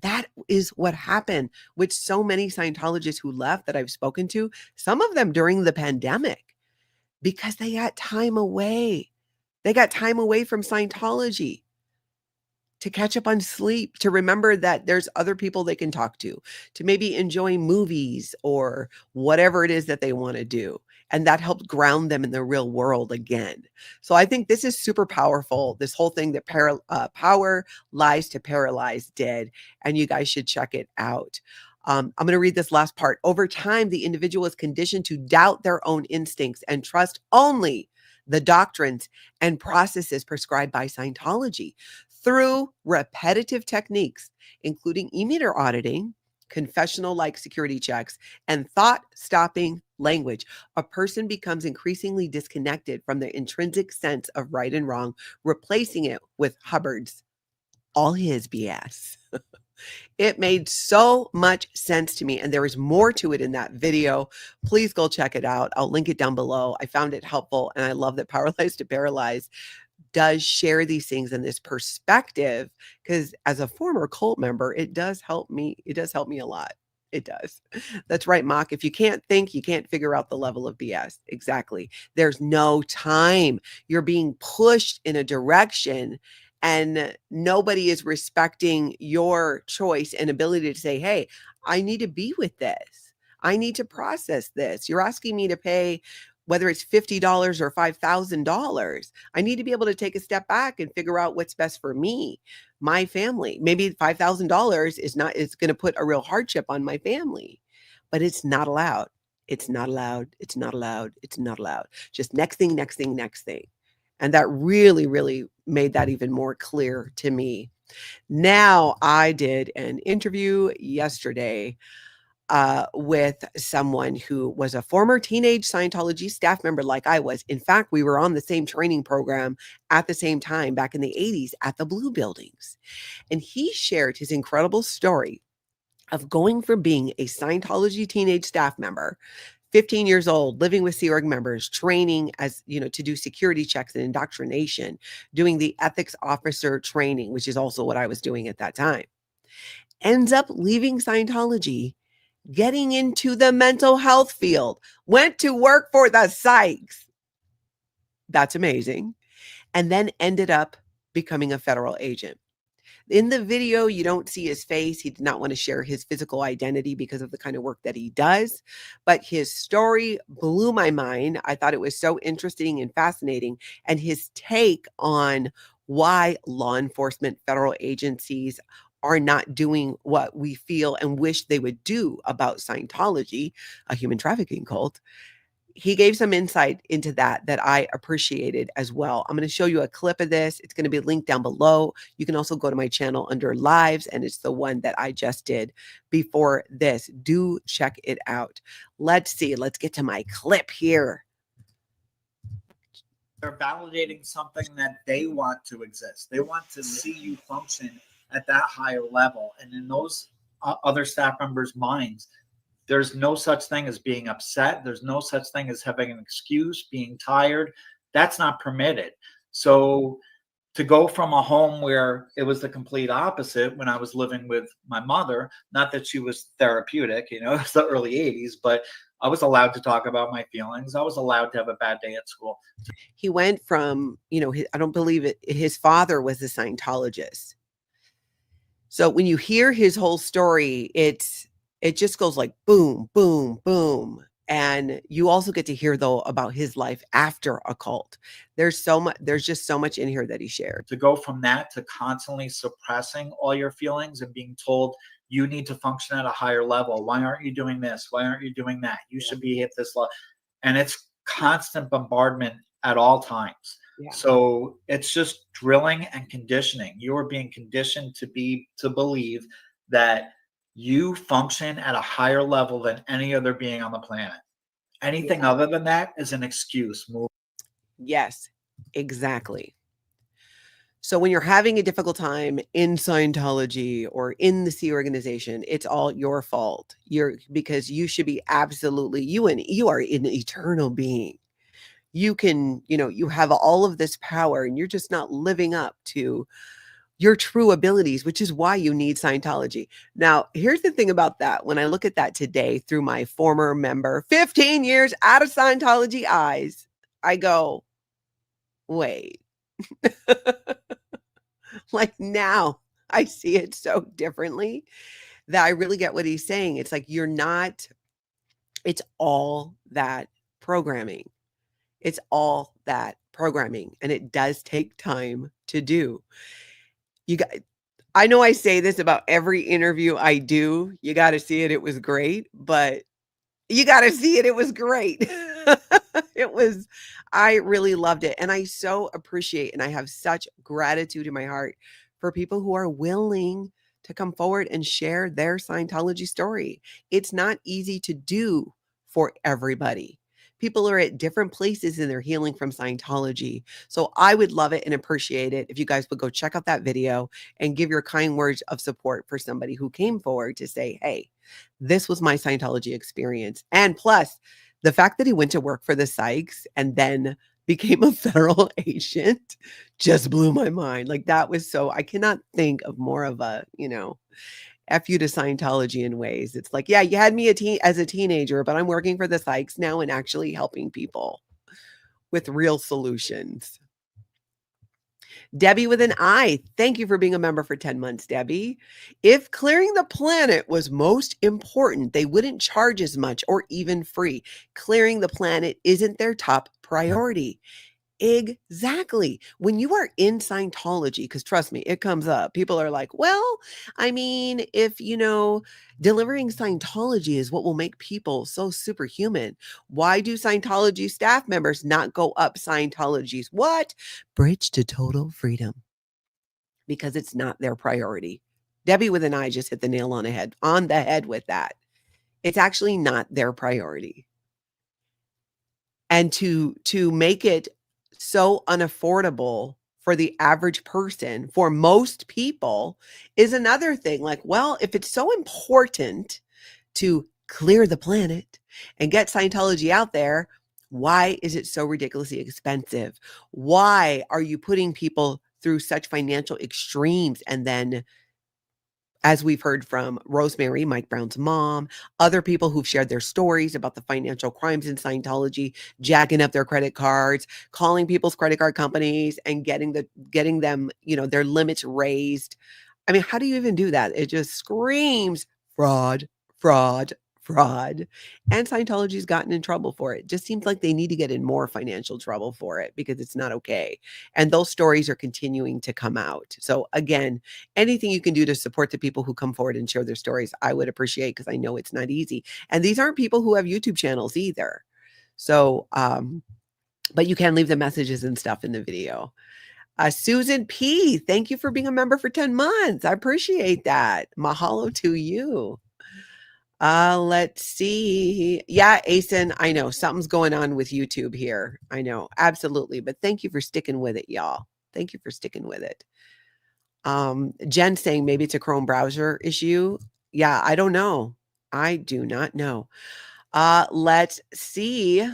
That is what happened with so many Scientologists who left that I've spoken to, some of them during the pandemic, because they got time away. They got time away from Scientology to catch up on sleep, to remember that there's other people they can talk to maybe enjoy movies or whatever it is that they want to do. And that helped ground them in the real world again. So I think this is super powerful. This whole thing that Power Lies to Paralyze did, and you guys should check it out. I'm going to read this last part. Over time, the individual is conditioned to doubt their own instincts and trust only the doctrines and processes prescribed by Scientology through repetitive techniques, including e-meter auditing, confessional-like security checks, and thought-stopping language. A person becomes increasingly disconnected from their intrinsic sense of right and wrong, replacing it with Hubbard's all his BS. It made so much sense to me, and there is more to it in that video. Please go check it out. I'll link it down below. I found it helpful, and I love that Power Lies to Paralyze does share these things in this perspective, because as a former cult member, it does help me. It does help me a lot. It does. That's right, Mock. If you can't think, you can't figure out the level of BS. Exactly. There's no time. You're being pushed in a direction, and nobody is respecting your choice and ability to say, hey, I need to be with this. I need to process this. You're asking me to pay, whether it's $50 or $5,000. I need to be able to take a step back and figure out what's best for me, my family. Maybe $5,000 is going to put a real hardship on my family, but it's not allowed. It's not allowed. It's not allowed. It's not allowed. Just next thing, next thing, next thing. And that really, really made that even more clear to me. Now, I did an interview yesterday with someone who was a former teenage Scientology staff member like I was. In fact, we were on the same training program at the same time back in the 80s at the Blue Buildings. And he shared his incredible story of going from being a Scientology teenage staff member, 15 years old, living with Sea Org members, training as, to do security checks and indoctrination, doing the ethics officer training, which is also what I was doing at that time. Ends up leaving Scientology, getting into the mental health field, went to work for the psychs. That's amazing. And then ended up becoming a federal agent. In the video, you don't see his face. He did not want to share his physical identity because of the kind of work that he does. But his story blew my mind. I thought it was so interesting and fascinating. And his take on why law enforcement, federal agencies are not doing what we feel and wish they would do about Scientology, a human trafficking cult. he gave some insight into that I appreciated as well. I'm going to show you a clip of this. It's going to be linked down below. You can also go to my channel under lives, and it's the one that I just did before this. Do check it out. Let's see. Let's get to my clip here. They're validating something that they want to exist. They want to see you function at that higher level. And in those other staff members' minds, there's no such thing as being upset. There's no such thing as having an excuse, being tired. That's not permitted. So to go from a home where it was the complete opposite when I was living with my mother, not that she was therapeutic, you know, it's the early 80s, but I was allowed to talk about my feelings. I was allowed to have a bad day at school. He went from, you know, I don't believe it, his father was a Scientologist. So when you hear his whole story, it just goes like boom, boom, boom. And you also get to hear, though, about his life after a cult. There's just so much in here that he shared. To go from that to constantly suppressing all your feelings and being told you need to function at a higher level. Why aren't you doing this? Why aren't you doing that? You should be at this level. And it's constant bombardment at all times. Yeah. So it's just drilling and conditioning. You are being conditioned to believe that you function at a higher level than any other being on the planet. Anything other than that is an excuse. Yes, exactly. So when you're having a difficult time in Scientology or in the Sea organization, it's all your fault. Because you should be absolutely, you are an eternal being. You can, you have all of this power and you're just not living up to your true abilities, which is why you need Scientology. Now, here's the thing about that. When I look at that today through my former member, 15 years out of Scientology eyes, I go, wait. Like now I see it so differently that I really get what he's saying. It's like it's all that programming. It's all that programming. And it does take time to do. I know I say this about every interview I do. You got to see it. It was great, but you got to see it. It was great. I really loved it. And I so appreciate, and I have such gratitude in my heart for people who are willing to come forward and share their Scientology story. It's not easy to do for everybody. People are at different places in their healing from Scientology. So I would love it and appreciate it if you guys would go check out that video and give your kind words of support for somebody who came forward to say, hey, this was my Scientology experience. And plus, the fact that he went to work for the Sykes and then became a federal agent just blew my mind. Like that was I cannot think of more of a, F you to Scientology in ways. It's like, yeah, you had me as a teenager, but I'm working for the Sykes now and actually helping people with real solutions. Debbie with an I, thank you for being a member for 10 months, Debbie. If clearing the planet was most important, they wouldn't charge as much or even free. Clearing the planet isn't their top priority. Exactly. When you are in Scientology, because trust me, it comes up. People are like, well, I mean, if, delivering Scientology is what will make people so superhuman, why do Scientology staff members not go up Scientology's bridge to total freedom? Because it's not their priority. Debbie with an I just hit the nail on the head with that. It's actually not their priority. And to make it so unaffordable for the average person, for most people, is another thing. Like, well, if it's so important to clear the planet and get Scientology out there, why is it so ridiculously expensive? Why are you putting people through such financial extremes? And then, as we've heard from Rosemary, Mike Brown's mom, other people who've shared their stories about the financial crimes in Scientology, jacking up their credit cards, calling people's credit card companies and getting them, their limits raised. I mean, how do you even do that? It just screams fraud, fraud, fraud. And Scientology's gotten in trouble for it. Just seems like they need to get in more financial trouble for it because it's not okay. And those stories are continuing to come out. So again, anything you can do to support the people who come forward and share their stories, I would appreciate, because I know it's not easy. And these aren't people who have YouTube channels either. So, but you can leave the messages and stuff in the video. Susan P, thank you for being a member for 10 months. I appreciate that. Mahalo to you. Let's see. Yeah, Asen, I know something's going on with YouTube here. I know, absolutely. But thank you for sticking with it, y'all. Thank you for sticking with it. Jen saying maybe it's a Chrome browser issue. Yeah, I don't know. I do not know. Let's see.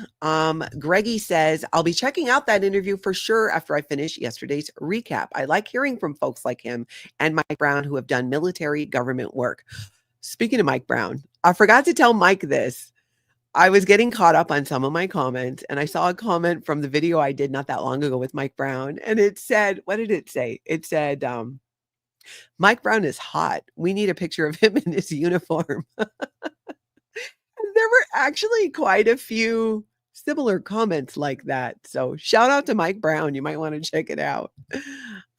Greggy says, I'll be checking out that interview for sure after I finish yesterday's recap. I like hearing from folks like him and Mike Brown who have done military government work. Speaking of Mike Brown, I forgot to tell Mike this. I was getting caught up on some of my comments, and I saw a comment from the video I did not that long ago with Mike Brown, and it said, what did it say? It said, Mike Brown is hot. We need a picture of him in his uniform. There were actually quite a few similar comments like that. So shout out to Mike Brown. You might want to check it out.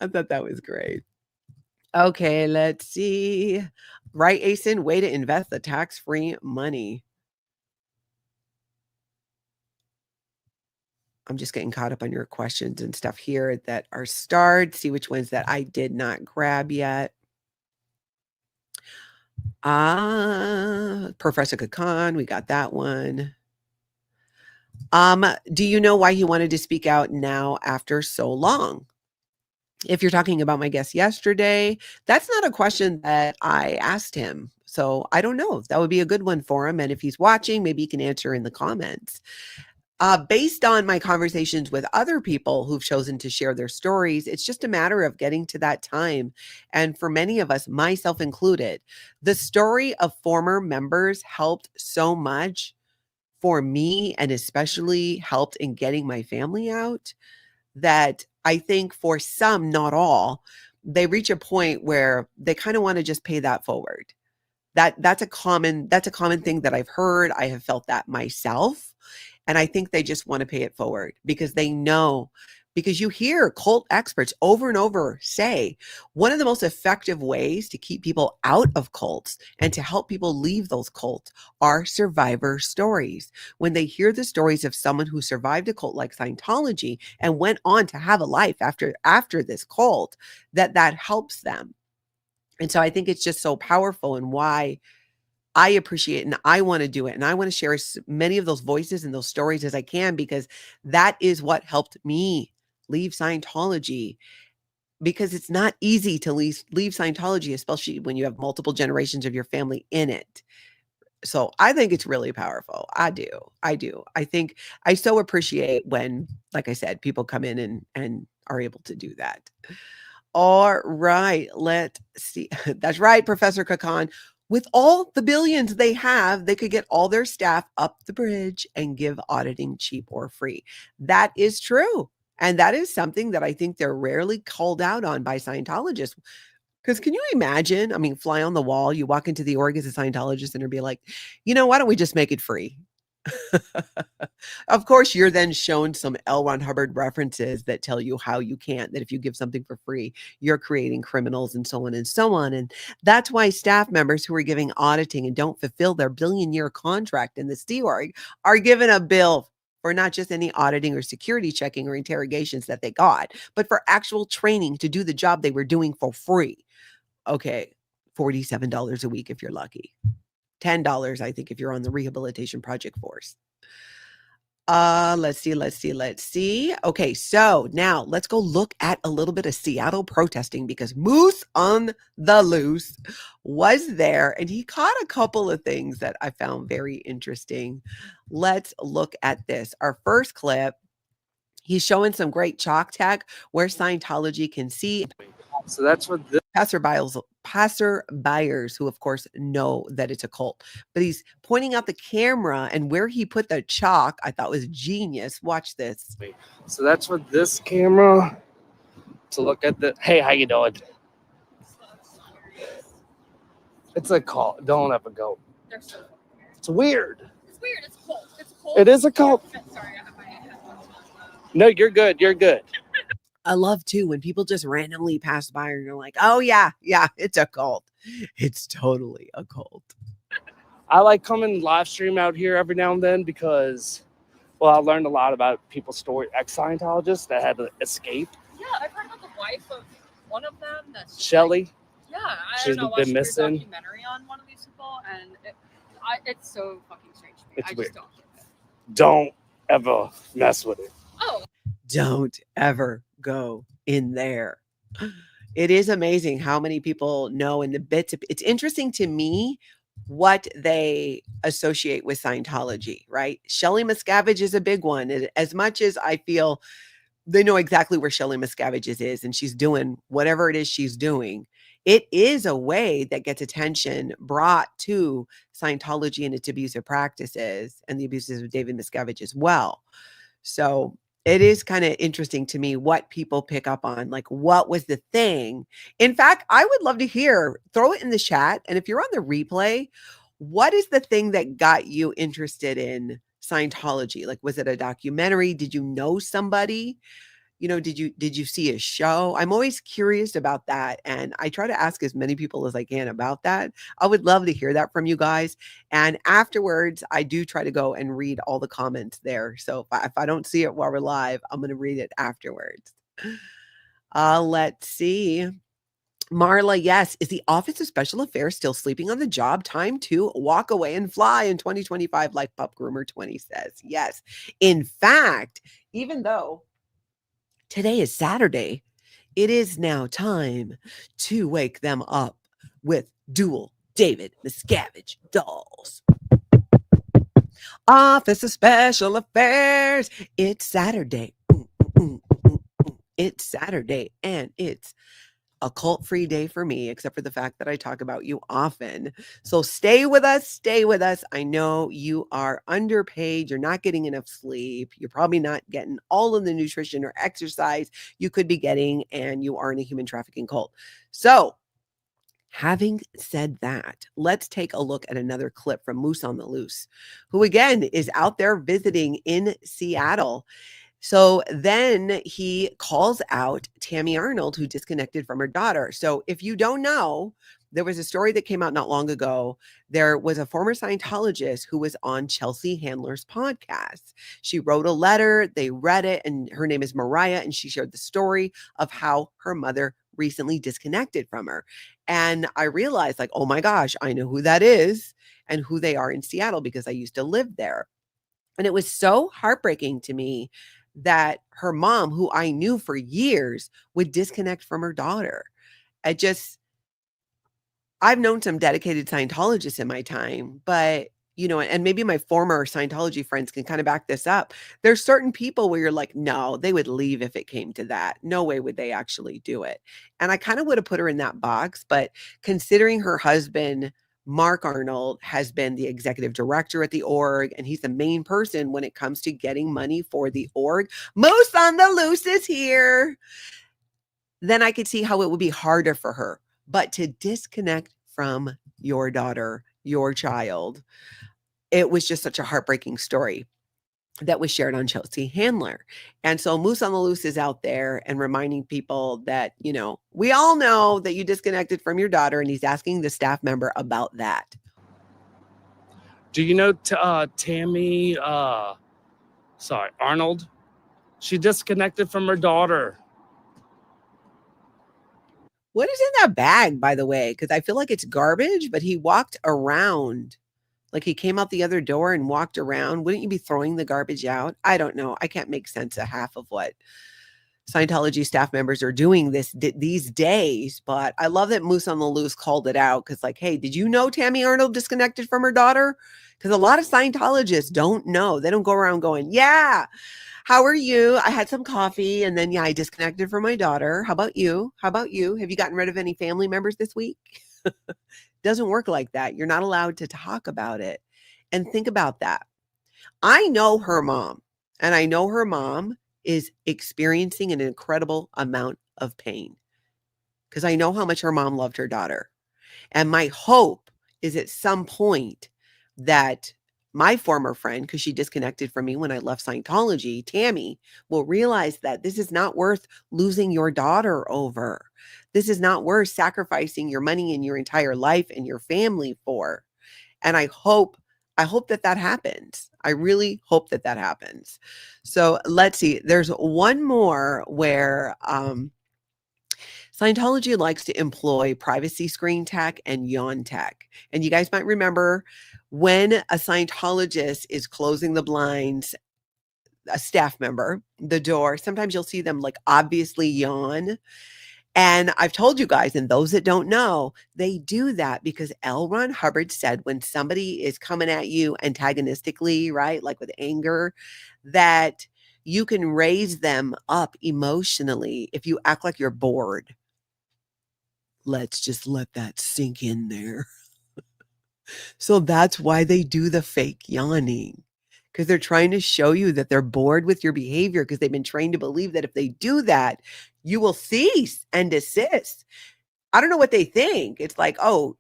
I thought that was great. Okay, let's see. Right, Asen, way to invest the tax-free money. I'm just getting caught up on your questions and stuff here that are starred. See which ones that I did not grab yet. Professor Kakan, we got that one. Do you know why he wanted to speak out now after so long? If you're talking about my guest yesterday, that's not a question that I asked him. So I don't know if that would be a good one for him. And if he's watching, maybe he can answer in the comments. Based on my conversations with other people who've chosen to share their stories, it's just a matter of getting to that time. And for many of us, myself included, the story of former members helped so much for me, and especially helped in getting my family out, that I think for some, not all, they reach a point where they kind of want to just pay that forward. That's a common thing that I've heard. I have felt that myself. And I think they just want to pay it forward because they know, because you hear cult experts over and over say one of the most effective ways to keep people out of cults and to help people leave those cults are survivor stories. When they hear the stories of someone who survived a cult like Scientology and went on to have a life after this cult, that helps them. And so I think it's just so powerful, and why I appreciate it, and I want to do it, and I want to share as many of those voices and those stories as I can, because that is what helped me leave Scientology, because it's not easy to leave Scientology, especially when you have multiple generations of your family in it. So I think it's really powerful. I do. I think I so appreciate when, like I said, people come in and are able to do that. All right, let's see. That's right, Professor Kakan. With all the billions they have, they could get all their staff up the bridge and give auditing cheap or free. That is true. And that is something that I think they're rarely called out on by Scientologists. Because can you imagine, I mean, fly on the wall, you walk into the org as a Scientologist and they'll be like, why don't we just make it free? Of course, you're then shown some L. Ron Hubbard references that tell you how you can't, that if you give something for free, you're creating criminals and so on and so on. And that's why staff members who are giving auditing and don't fulfill their billion-year contract in the Sea Org are given a bill for not just any auditing or security checking or interrogations that they got, but for actual training to do the job they were doing for free. Okay, $47 a week if you're lucky. $10, I think, if you're on the rehabilitation project force. Let's see. Okay, so now let's go look at a little bit of Seattle protesting, because Moose on the Loose was there and he caught a couple of things that I found very interesting. Let's look at this. Our first clip, he's showing some great chalk tag where Scientology can see. So that's what this passerbyers who of course know that it's a cult, but he's pointing out the camera, and where he put the chalk I thought was genius. Watch this. So that's what this camera to look at the. Hey, how you doing? It's a cult. Don't ever go. It's weird. It's weird. It's a cult. It's a cult. It is a cult. Sorry, I have my headphones. No, you're good. You're good. I love too when people just randomly pass by and you're like, oh yeah, it's a cult. It's totally a cult. I like coming live stream out here every now and then because, Well, I learned a lot about people's story, ex-Scientologists that had to escape. Yeah, I've heard about the wife of one of them. That's Shelley. yeah, I She's don't know. been I watched missing. a documentary on one of these people, and it's so fucking strange to me. It's I weird. just don't get it. Don't ever mess with it. Oh, Don't ever go in there. It is amazing how many people know in the bits. It's interesting to me what they associate with Scientology, right? Shelley Miscavige is a big one. And as much as I feel they know exactly where Shelley Miscavige is and she's doing whatever it is she's doing, it is a way that gets attention brought to Scientology and its abusive practices and the abuses of David Miscavige as well. So it is kind of interesting to me what people pick up on, like what was the thing. In fact, I would love to hear, throw it in the chat. And if you're on the replay, what is the thing that got you interested in Scientology? Like, was it a documentary? Did you know somebody? You know, did you see a show? I'm always curious about that. And I try to ask as many people as I can about that. I would love to hear that from you guys. And afterwards, I do try to go and read all the comments there. So if I don't see it while we're live, I'm going to read it afterwards. Let's see. Marla, yes. Is the Office of Special Affairs still sleeping on the job? Time to walk away and fly in 2025, like Pup Groomer 20 says. Yes. In fact, even though today is Saturday, it is now time to wake them up with dual David Miscavige dolls. Office of Special Affairs. It's Saturday. It's Saturday, and it's a cult-free day for me, except for the fact that I talk about you often. So stay with us. Stay with us. I know you are underpaid. You're not getting enough sleep. You're probably not getting all of the nutrition or exercise you could be getting, and you are in a human trafficking cult. So having said that, let's take a look at another clip from Moose on the Loose, who again is out there visiting in Seattle. So then he calls out Tammy Arnold, who disconnected from her daughter. So if you don't know, there was a story that came out not long ago. There was a former Scientologist who was on Chelsea Handler's podcast. She wrote a letter, they read it, and her name is Mariah, and she shared the story of how her mother recently disconnected from her. And I realized, like, oh my gosh, I know who that is and who they are in Seattle because I used to live there. And it was so heartbreaking to me that her mom, who I knew for years, would disconnect from her daughter. I've known some dedicated Scientologists in my time, but you know, and maybe my former Scientology friends can kind of back this up. There's certain people where you're like, no, they would leave if it came to that. No way would they actually do it. And I kind of would have put her in that box, but considering her husband, Mark Arnold, has been the executive director at the org, and he's the main person when it comes to getting money for the org. Moose on the Loose is here. Then I could see how it would be harder for her. But to disconnect from your daughter, your child, it was just such a heartbreaking story that was shared on Chelsea Handler. And so Moose on the Loose is out there and reminding people that, you know, we all know that you disconnected from your daughter, and he's asking the staff member about that. Do you know Tammy, Arnold? She disconnected from her daughter. What is in that bag, by the way? Because I feel like it's garbage, but he walked around. Like he came out the other door and walked around. Wouldn't you be throwing the garbage out? I don't know. I can't make sense of half of what Scientology staff members are doing these days. But I love that Moose on the Loose called it out because, like, hey, did you know Tammy Arnold disconnected from her daughter? Because a lot of Scientologists don't know. They don't go around going, yeah, how are you? I had some coffee and then, yeah, I disconnected from my daughter. How about you? How about you? Have you gotten rid of any family members this week? Doesn't work like that. You're not allowed to talk about it. And think about that. I know her mom, and I know her mom is experiencing an incredible amount of pain because I know how much her mom loved her daughter. And my hope is at some point that my former friend, because she disconnected from me when I left Scientology, Tammy, will realize that this is not worth losing your daughter over. This is not worth sacrificing your money and your entire life and your family for. And I hope that happens. I really hope that that happens. So let's see. There's one more where Scientology likes to employ privacy screen tech and yawn tech. And you guys might remember when a Scientologist is closing the blinds, a staff member, the door, sometimes you'll see them like obviously yawn. And I've told you guys, and those that don't know, they do that because L. Ron Hubbard said when somebody is coming at you antagonistically, right, like with anger, that you can raise them up emotionally if you act like you're bored. Let's just let that sink in there. So that's why they do the fake yawning, because they're trying to show you that they're bored with your behavior because they've been trained to believe that if they do that, you will cease and desist. I don't know what they think. It's like, oh,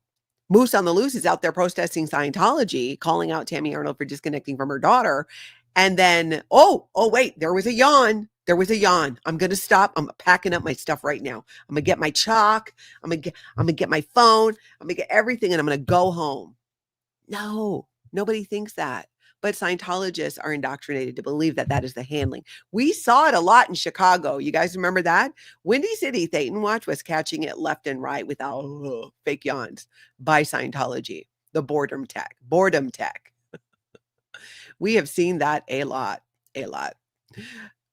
Moose on the Loose is out there protesting Scientology, calling out Tammy Arnold for disconnecting from her daughter. And then, oh, wait, there was a yawn. There was a yawn. I'm going to stop. I'm packing up my stuff right now. I'm going to get my chalk. I'm going to get my phone. I'm going to get everything and I'm going to go home. No, nobody thinks that. But Scientologists are indoctrinated to believe that that is the handling. We saw it a lot in Chicago. You guys remember that? Windy City Thetan Watch was catching it left and right without fake yawns by Scientology, the boredom tech. We have seen that a lot.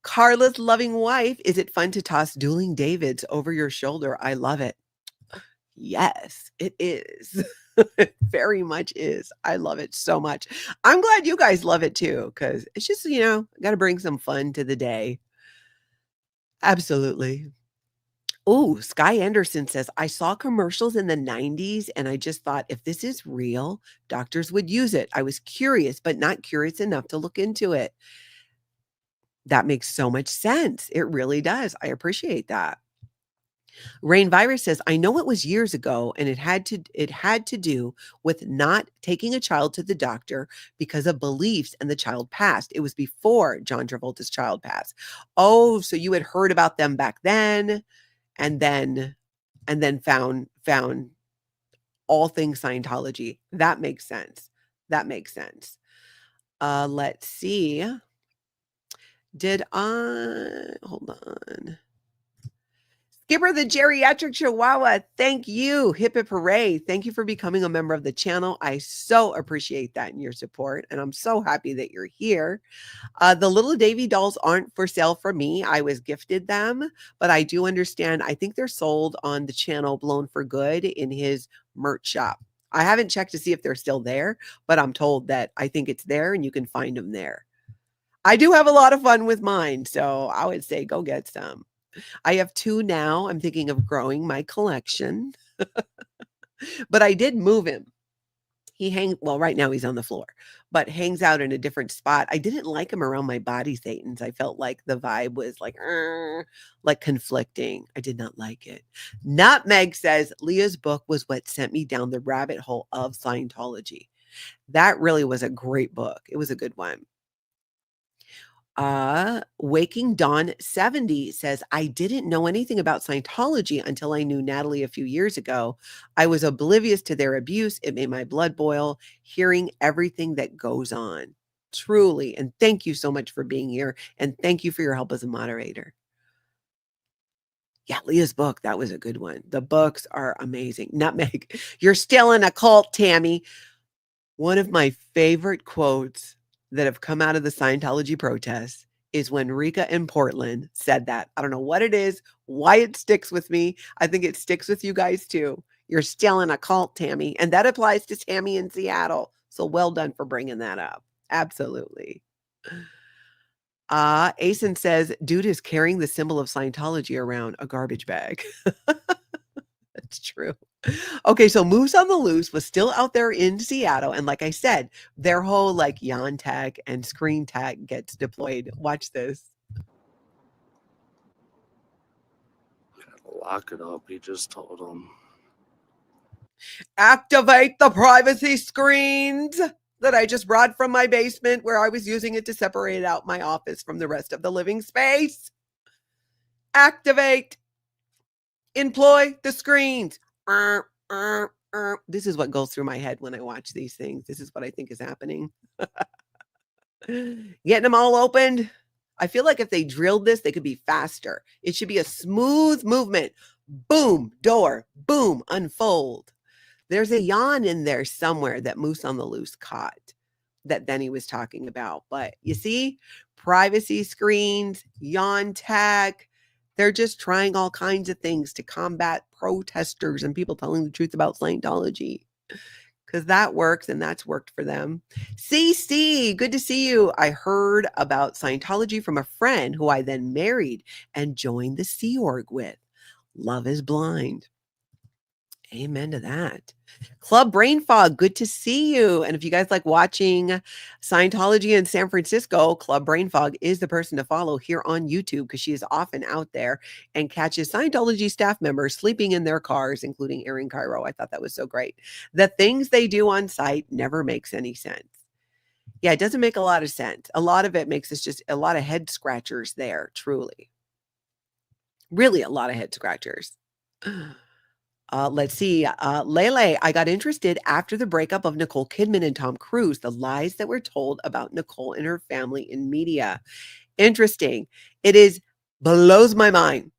Carla's loving wife. Is it fun to toss dueling Davids over your shoulder? I love it. Yes, it is. It very much is. I love it so much. I'm glad you guys love it too, because it's just, got to bring some fun to the day. Absolutely. Oh, Sky Anderson says, I saw commercials in the 90s and I just thought if this is real, doctors would use it. I was curious, but not curious enough to look into it. That makes so much sense. It really does. I appreciate that. Rain Virus says, I know it was years ago and it had to do with not taking a child to the doctor because of beliefs and the child passed. It was before John Travolta's child passed. Oh, so you had heard about them back then and then found all things Scientology. That makes sense. Let's see. Hold on. Skipper the Geriatric Chihuahua, thank you. Hip hip hooray. Thank you for becoming a member of the channel. I so appreciate that and your support, and I'm so happy that you're here. The little Davy dolls aren't for sale for me. I was gifted them, but I do understand. I think they're sold on the channel Blown for Good in his merch shop. I haven't checked to see if they're still there, but I'm told that I think it's there and you can find them there. I do have a lot of fun with mine, so I would say go get some. I have 2 now. I'm thinking of growing my collection. But I did move him. Right now he's on the floor, but hangs out in a different spot. I didn't like him around my body Thetans. I felt like the vibe was like conflicting. I did not like it. Nutmeg says, Leah's book was what sent me down the rabbit hole of Scientology. That really was a great book. It was a good one. Waking Dawn 70 says, I didn't know anything about Scientology until I knew Natalie a few years ago. I was oblivious to their abuse. It made my blood boil hearing everything that goes on. Truly. And thank you so much for being here. And thank you for your help as a moderator. Yeah, Leah's book, that was a good one. The books are amazing. Nutmeg, you're still in a cult, Tammy. One of my favorite quotes that have come out of the Scientology protests is when Rika in Portland said that. I don't know what it is, why it sticks with me. I think it sticks with you guys too. You're still in a cult, Tammy. And that applies to Tammy in Seattle. So well done for bringing that up. Absolutely. Asen says, dude is carrying the symbol of Scientology around a garbage bag. That's true. Okay, so Moose on the Loose was still out there in Seattle. And like I said, their whole yawn tag and screen tag gets deployed. Watch this. Lock it up, he just told him. Activate the privacy screens that I just brought from my basement where I was using it to separate out my office from the rest of the living space. Activate. Employ the screens. This is what goes through my head when I watch these things. This is what I think is happening. Getting them all opened. I feel like if they drilled this, they could be faster. It should be a smooth movement. Boom, door, boom, unfold. There's a yawn in there somewhere that Moose on the Loose caught that Benny was talking about. But you see, privacy screens, yawn tag, they're just trying all kinds of things to combat protesters and people telling the truth about Scientology. Because that works and that's worked for them. CC, good to see you. I heard about Scientology from a friend who I then married and joined the Sea Org with. Love is blind. Amen to that. Club Brain Fog, good to see you. And if you guys like watching Scientology in San Francisco, Club Brain Fog is the person to follow here on YouTube because she is often out there and catches Scientology staff members sleeping in their cars, including Erin Cairo. I thought that was so great. The things they do on site never makes any sense. Yeah, it doesn't make a lot of sense. A lot of it makes us just a lot of head scratchers there, truly. Really a lot of head scratchers. Let's see. Lele, I got interested after the breakup of Nicole Kidman and Tom Cruise, the lies that were told about Nicole and her family in media. Interesting. It blows my mind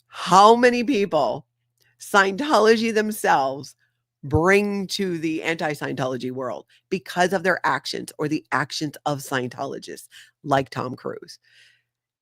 how many people Scientology themselves bring to the anti-Scientology world because of their actions or the actions of Scientologists like Tom Cruise.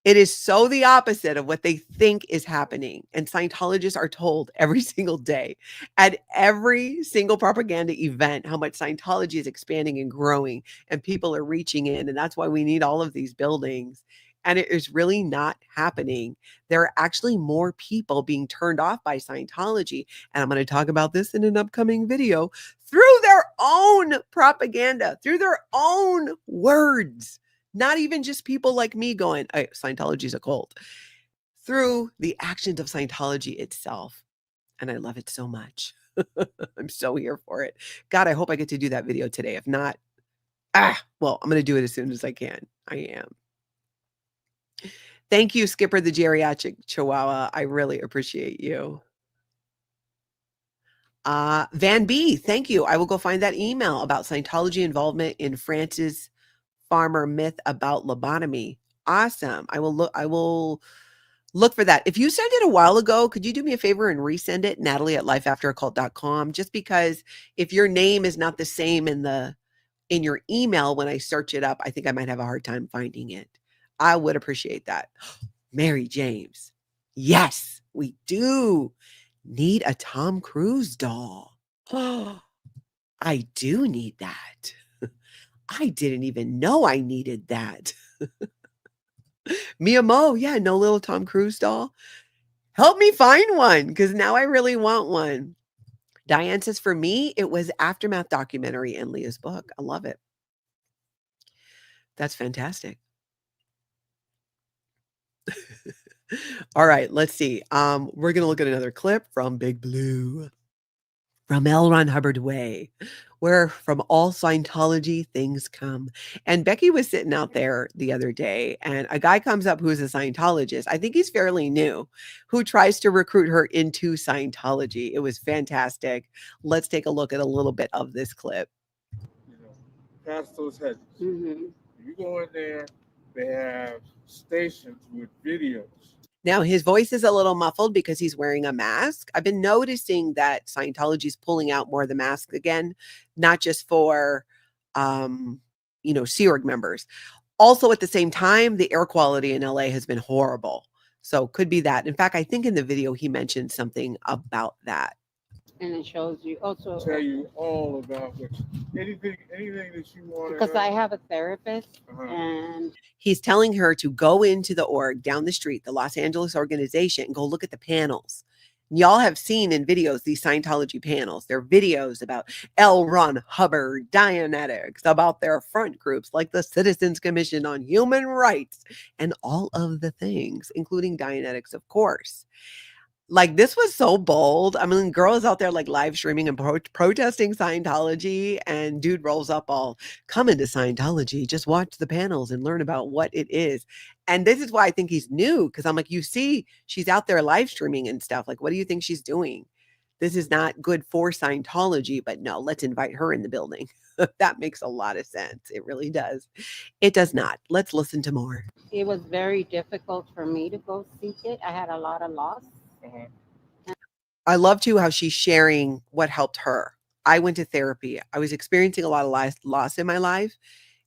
It is so the opposite of what they think is happening. And Scientologists are told every single day at every single propaganda event how much Scientology is expanding and growing and people are reaching in. And that's why we need all of these buildings. And it is really not happening. There are actually more people being turned off by Scientology. And I'm going to talk about this in an upcoming video through their own propaganda, through their own words. Not even just people like me going, hey, Scientology is a cult, through the actions of Scientology itself. And I love it so much. I'm so here for it. God, I hope I get to do that video today. If not, well, I'm going to do it as soon as I can. I am. Thank you, Skipper the Geriatric Chihuahua. I really appreciate you. Van B, thank you. I will go find that email about Scientology involvement in France's farmer myth about lobotomy. Awesome. I will look for that. If you sent it a while ago, could you do me a favor and resend it? Natalie@lifeafteroccult.com. Just because if your name is not the same in your email when I search it up, I think I might have a hard time finding it. I would appreciate that. Mary James. Yes, we do need a Tom Cruise doll. I do need that. I didn't even know I needed that. Mia Mo, yeah, no little Tom Cruise doll. Help me find one because now I really want one. Diane says, for me, it was Aftermath documentary and Leah's book. I love it. That's fantastic. All right, let's see. We're going to look at another clip from Big Blue. From L. Ron Hubbard Way, where from all Scientology things come. And Becky was sitting out there the other day, and a guy comes up who's a Scientologist. I think he's fairly new, who tries to recruit her into Scientology. It was fantastic. Let's take a look at a little bit of this clip. Past those hedges. Mm-hmm. You go in there, they have stations with videos. Now, his voice is a little muffled because he's wearing a mask. I've been noticing that Scientology is pulling out more of the mask again, not just for, Sea Org members. Also, at the same time, the air quality in LA has been horrible. So could be that. In fact, I think in the video, he mentioned something about that. And it shows you also. Tell you all about anything that you want. Because I have a therapist, and he's telling her to go into the org down the street, the Los Angeles organization, and go look at the panels. Y'all have seen in videos these Scientology panels. They're videos about L. Ron Hubbard, Dianetics, about their front groups like the Citizens Commission on Human Rights, and all of the things, including Dianetics, of course. Like, this was so bold. I mean, girls out there like live streaming and protesting Scientology, and dude rolls up all, come into Scientology, just watch the panels and learn about what it is. And this is why I think he's new, because I'm like, you see, she's out there live streaming and stuff. Like, what do you think she's doing? This is not good for Scientology, but no, let's invite her in the building. That makes a lot of sense. It really does. It does not. Let's listen to more. It was very difficult for me to go seek it. I had a lot of loss. I love too how she's sharing what helped her. I went to therapy. I was experiencing a lot of loss in my life,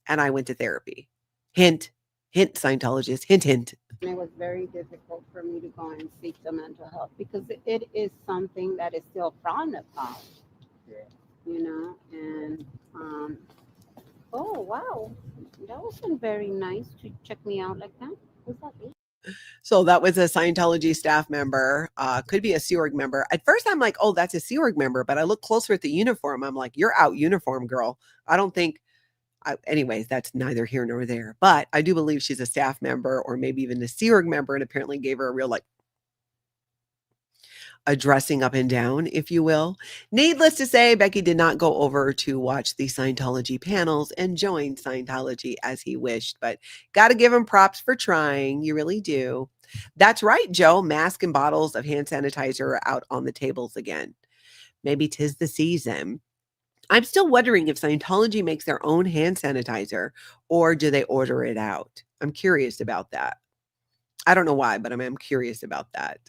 and I went to therapy. Hint, hint, Scientologist, hint, hint. And it was very difficult for me to go and seek the mental health because it is something that is still frowned upon. Yeah. You know, and oh wow, that wasn't very nice to check me out like that. Was that it? So that was a Scientology staff member, could be a Sea Org member. At first I'm like, oh, that's a Sea Org member, but I look closer at the uniform. I'm like, you're out uniform, girl. I don't think, anyways, that's neither here nor there, but I do believe she's a staff member or maybe even a Sea Org member, and apparently gave her a real a dressing up and down, if you will. Needless to say, Becky did not go over to watch the Scientology panels and join Scientology as he wished, but got to give him props for trying. You really do. That's right, Joe. Mask and bottles of hand sanitizer are out on the tables again. Maybe 'tis the season. I'm still wondering if Scientology makes their own hand sanitizer or do they order it out? I'm curious about that. I don't know why, but I'm curious about that.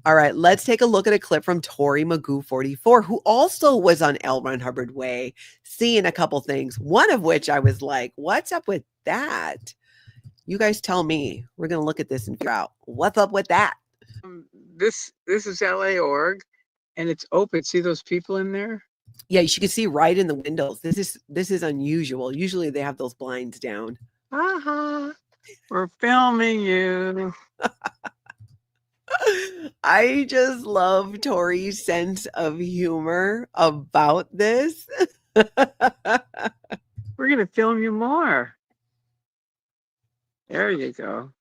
All right, let's take a look at a clip from Tori Magoo 44, who also was on L. Ron Hubbard Way, seeing a couple things, one of which I was like, what's up with that? You guys tell me. We're going to look at this and figure out what's up with that. This is LA org, and it's open. See those people in there? Yeah, you can see right in the windows. This is unusual. Usually they have those blinds down. We're filming you. I just love Tori's sense of humor about this. We're going to film you more. There you go.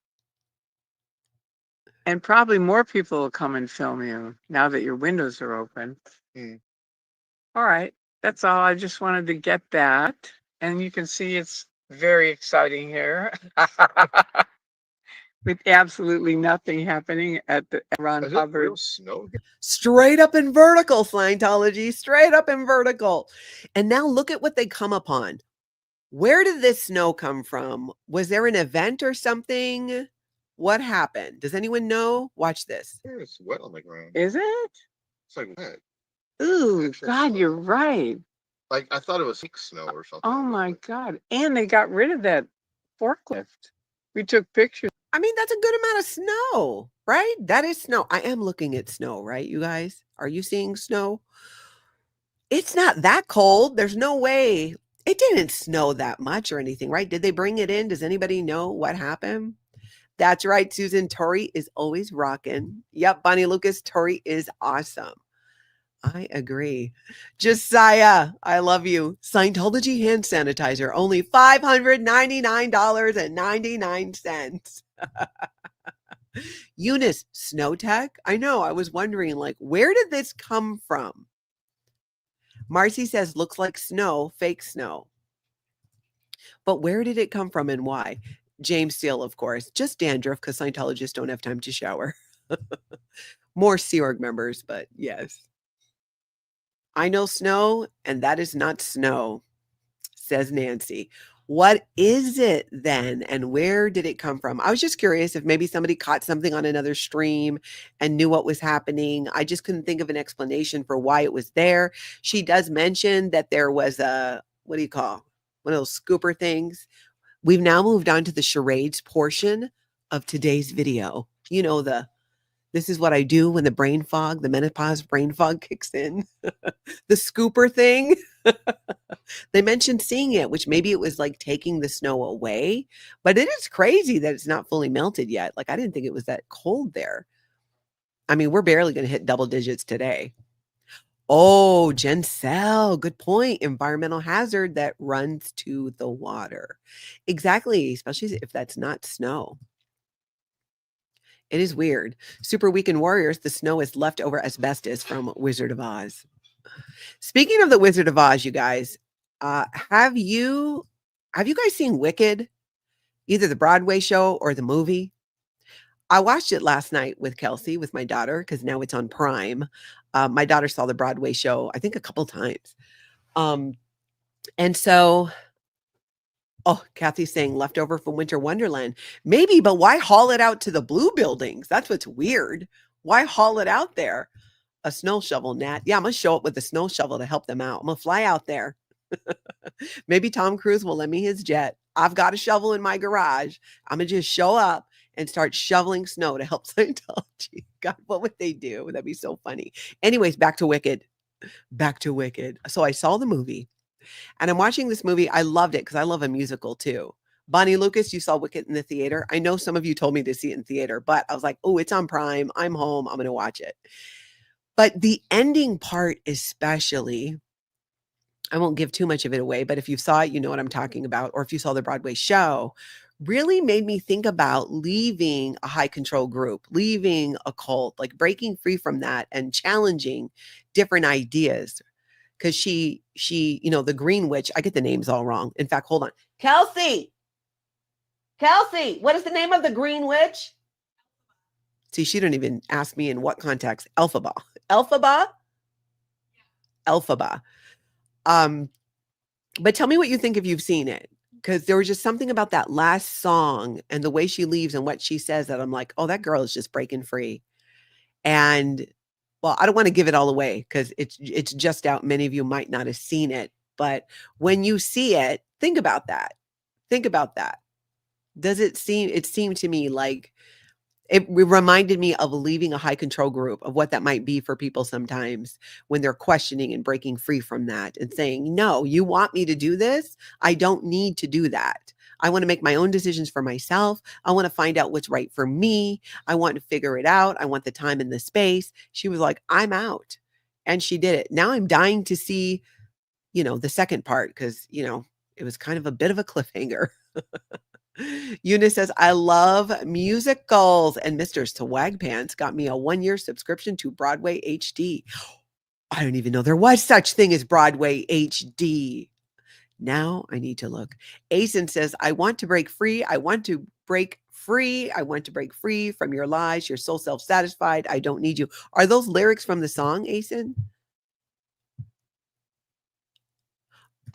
And probably more people will come and film you now that your windows are open. All right. That's all. I just wanted to get that. And you can see it's very exciting here. With absolutely nothing happening at the Ron Hubbard. Straight up in vertical, Scientology, straight up in vertical. And now look at what they come upon. Where did this snow come from? Was there an event or something? What happened? Does anyone know? Watch this. It's wet on the ground. Is it? It's like wet. Ooh, God, you're right. Like I thought it was fake snow or something. Oh my God. And they got rid of that forklift. We took pictures. I mean, that's a good amount of snow, right? That is snow. I am looking at snow, right, you guys? Are you seeing snow? It's not that cold. There's no way. It didn't snow that much or anything, right? Did they bring it in? Does anybody know what happened? That's right, Susan. Tori is always rocking. Yep, Bonnie Lucas, Tori is awesome. I agree. Josiah, I love you. Scientology hand sanitizer, only $599.99. Eunice, Snow Tech? I know, I was wondering, like, where did this come from? Marcy says, looks like snow, fake snow. But where did it come from and why? James Steele, of course. Just dandruff, because Scientologists don't have time to shower. More Sea Org members, but yes. I know snow, and that is not snow, says Nancy. What is it then, and where did it come from? I was just curious if maybe somebody caught something on another stream and knew what was happening. I just couldn't think of an explanation for why it was there. She does mention that there was a, what do you call, one of those scooper things. We've now moved on to the charades portion of today's video. You know, this is what I do when the menopause brain fog kicks in. The scooper thing. They mentioned seeing it, which maybe it was like taking the snow away, but it is crazy that it's not fully melted yet. Like, I didn't think it was that cold there. I mean, we're barely going to hit double digits today. Oh, Jen Sell, good point. Environmental hazard that runs to the water. Exactly, especially if that's not snow. It is weird. Super Weekend Warriors, the snow is leftover asbestos from Wizard of Oz. Speaking of the Wizard of Oz, you guys, have you guys seen Wicked? Either the Broadway show or the movie? I watched it last night with Kelsey, with my daughter, because now it's on Prime. My daughter saw the Broadway show, I think, a couple times. And so, oh, Kathy's saying leftover from Winter Wonderland. Maybe, but why haul it out to the blue buildings? That's what's weird. Why haul it out there? A snow shovel, Nat. Yeah, I'm going to show up with a snow shovel to help them out. I'm going to fly out there. Maybe Tom Cruise will lend me his jet. I've got a shovel in my garage. I'm going to just show up and start shoveling snow to help Scientology. God, what would they do? That'd be so funny. Anyways, back to Wicked. Back to Wicked. So I saw the movie and I'm watching this movie. I loved it because I love a musical too. Bonnie Lucas, you saw Wicked in the theater. I know some of you told me to see it in theater, but I was like, oh, it's on Prime. I'm home. I'm going to watch it. But the ending part especially, I won't give too much of it away, but if you saw it, you know what I'm talking about. Or if you saw the Broadway show, really made me think about leaving a high control group, leaving a cult, like breaking free from that and challenging different ideas. Because she, the Green Witch, I get the names all wrong. In fact, hold on. Kelsey, what is the name of the Green Witch? See, she didn't even ask me in what context. Elphaba. But tell me what you think if you've seen it. Because there was just something about that last song and the way she leaves and what she says that I'm like, oh, that girl is just breaking free. And well, I don't want to give it all away because it's just out. Many of you might not have seen it. But when you see it, think about that. Does it seemed to me like it reminded me of leaving a high control group, of what that might be for people sometimes when they're questioning and breaking free from that and saying, no, you want me to do this? I don't need to do that. I want to make my own decisions for myself. I want to find out what's right for me. I want to figure it out. I want the time and the space. She was like, I'm out. And she did it. Now I'm dying to see, the second part because, it was kind of a bit of a cliffhanger. Eunice says, I love musicals, and Mr. Swag Pants got me a 1-year subscription to Broadway HD. I don't even know there was such thing as Broadway HD. Now I need to look. Asen says, I want to break free. I want to break free from your lies. You're so self-satisfied. I don't need you. Are those lyrics from the song, Asen?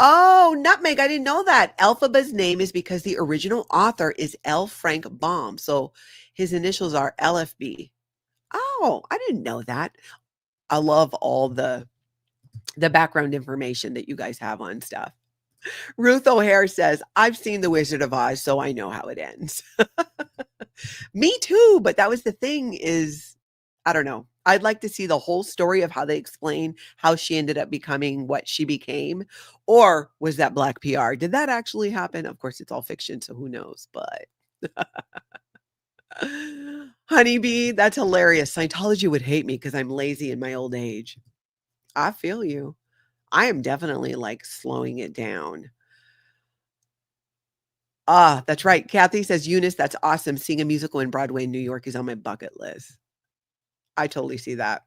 Oh, Nutmeg. I didn't know that. Elphaba's name is because the original author is L. Frank Baum. So his initials are LFB. Oh, I didn't know that. I love all the background information that you guys have on stuff. Ruth O'Hare says, I've seen The Wizard of Oz, so I know how it ends. Me too. But that was the thing is, I don't know. I'd like to see the whole story of how they explain how she ended up becoming what she became. Or was that black PR? Did that actually happen? Of course, it's all fiction, so who knows? But Honeybee, that's hilarious. Scientology would hate me because I'm lazy in my old age. I feel you. I am definitely like slowing it down. Ah, that's right. Kathy says, Eunice, that's awesome. Seeing a musical in Broadway in New York is on my bucket list. I totally see that.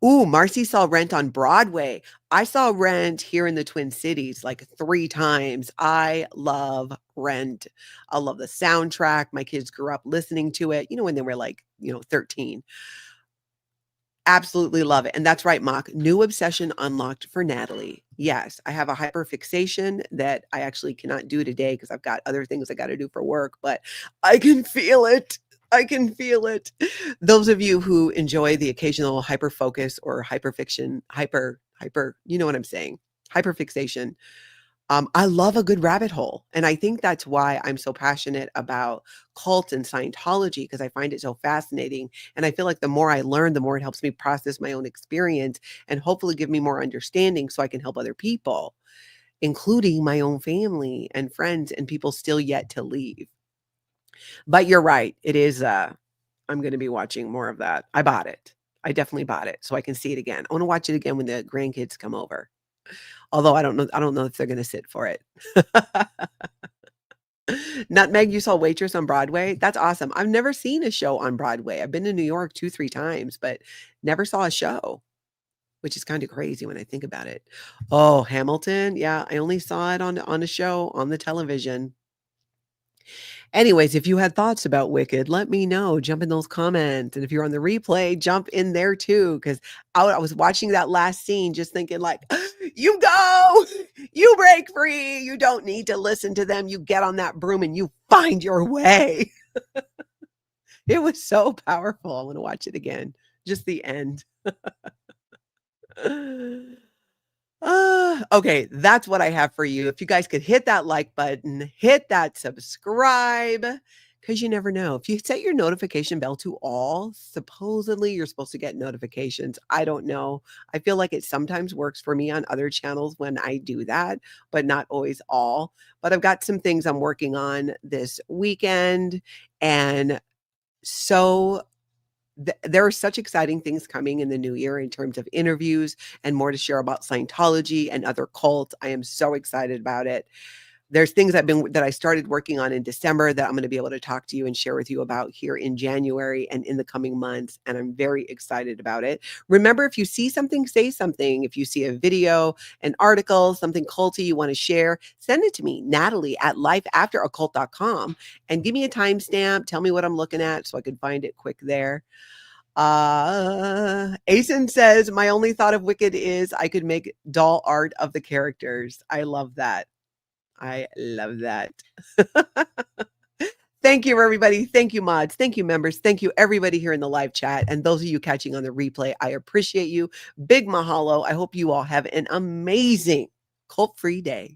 Ooh, Marcy saw Rent on Broadway. I saw Rent here in the Twin Cities like 3 times. I love Rent. I love the soundtrack. My kids grew up listening to it, when they were like, 13. Absolutely love it. And that's right, Mock. New obsession unlocked for Natalie. Yes, I have a hyperfixation that I actually cannot do today because I've got other things I got to do for work, but I can feel it. Those of you who enjoy the occasional hyperfocus or hyperfiction, you know what I'm saying? Hyperfixation. I love a good rabbit hole. And I think that's why I'm so passionate about cult and Scientology, because I find it so fascinating. And I feel like the more I learn, the more it helps me process my own experience and hopefully give me more understanding so I can help other people, including my own family and friends and people still yet to leave. But you're right. It is, I'm going to be watching more of that. I bought it. I definitely bought it so I can see it again. I want to watch it again when the grandkids come over. Although I don't know if they're going to sit for it. Nutmeg, you saw Waitress on Broadway. That's awesome. I've never seen a show on Broadway. I've been to New York 2-3 times, but never saw a show, which is kind of crazy when I think about it. Oh, Hamilton. Yeah, I only saw it on a show on the television. Anyways, if you had thoughts about Wicked, let me know. Jump in those comments. And if you're on the replay, jump in there too. Because I was watching that last scene just thinking like, you go, you break free. You don't need to listen to them. You get on that broom and you find your way. It was so powerful. I want to watch it again. Just the end. Okay, that's what I have for you. If you guys could hit that like button, hit that subscribe, because you never know. If you set your notification bell to all, supposedly you're supposed to get notifications. I don't know. I feel like it sometimes works for me on other channels when I do that, but not always all. But I've got some things I'm working on this weekend, and so there are such exciting things coming in the new year in terms of interviews and more to share about Scientology and other cults. I am so excited about it. There's things that I started working on in December that I'm going to be able to talk to you and share with you about here in January and in the coming months. And I'm very excited about it. Remember, if you see something, say something. If you see a video, an article, something culty you want to share, send it to me, Natalie at lifeafteraccult.com, and give me a timestamp. Tell me what I'm looking at so I can find it quick there. Asen says, my only thought of Wicked is I could make doll art of the characters. I love that. I love that. Thank you, everybody. Thank you, mods. Thank you, members. Thank you, everybody here in the live chat. And those of you catching on the replay, I appreciate you. Big mahalo. I hope you all have an amazing cult-free day.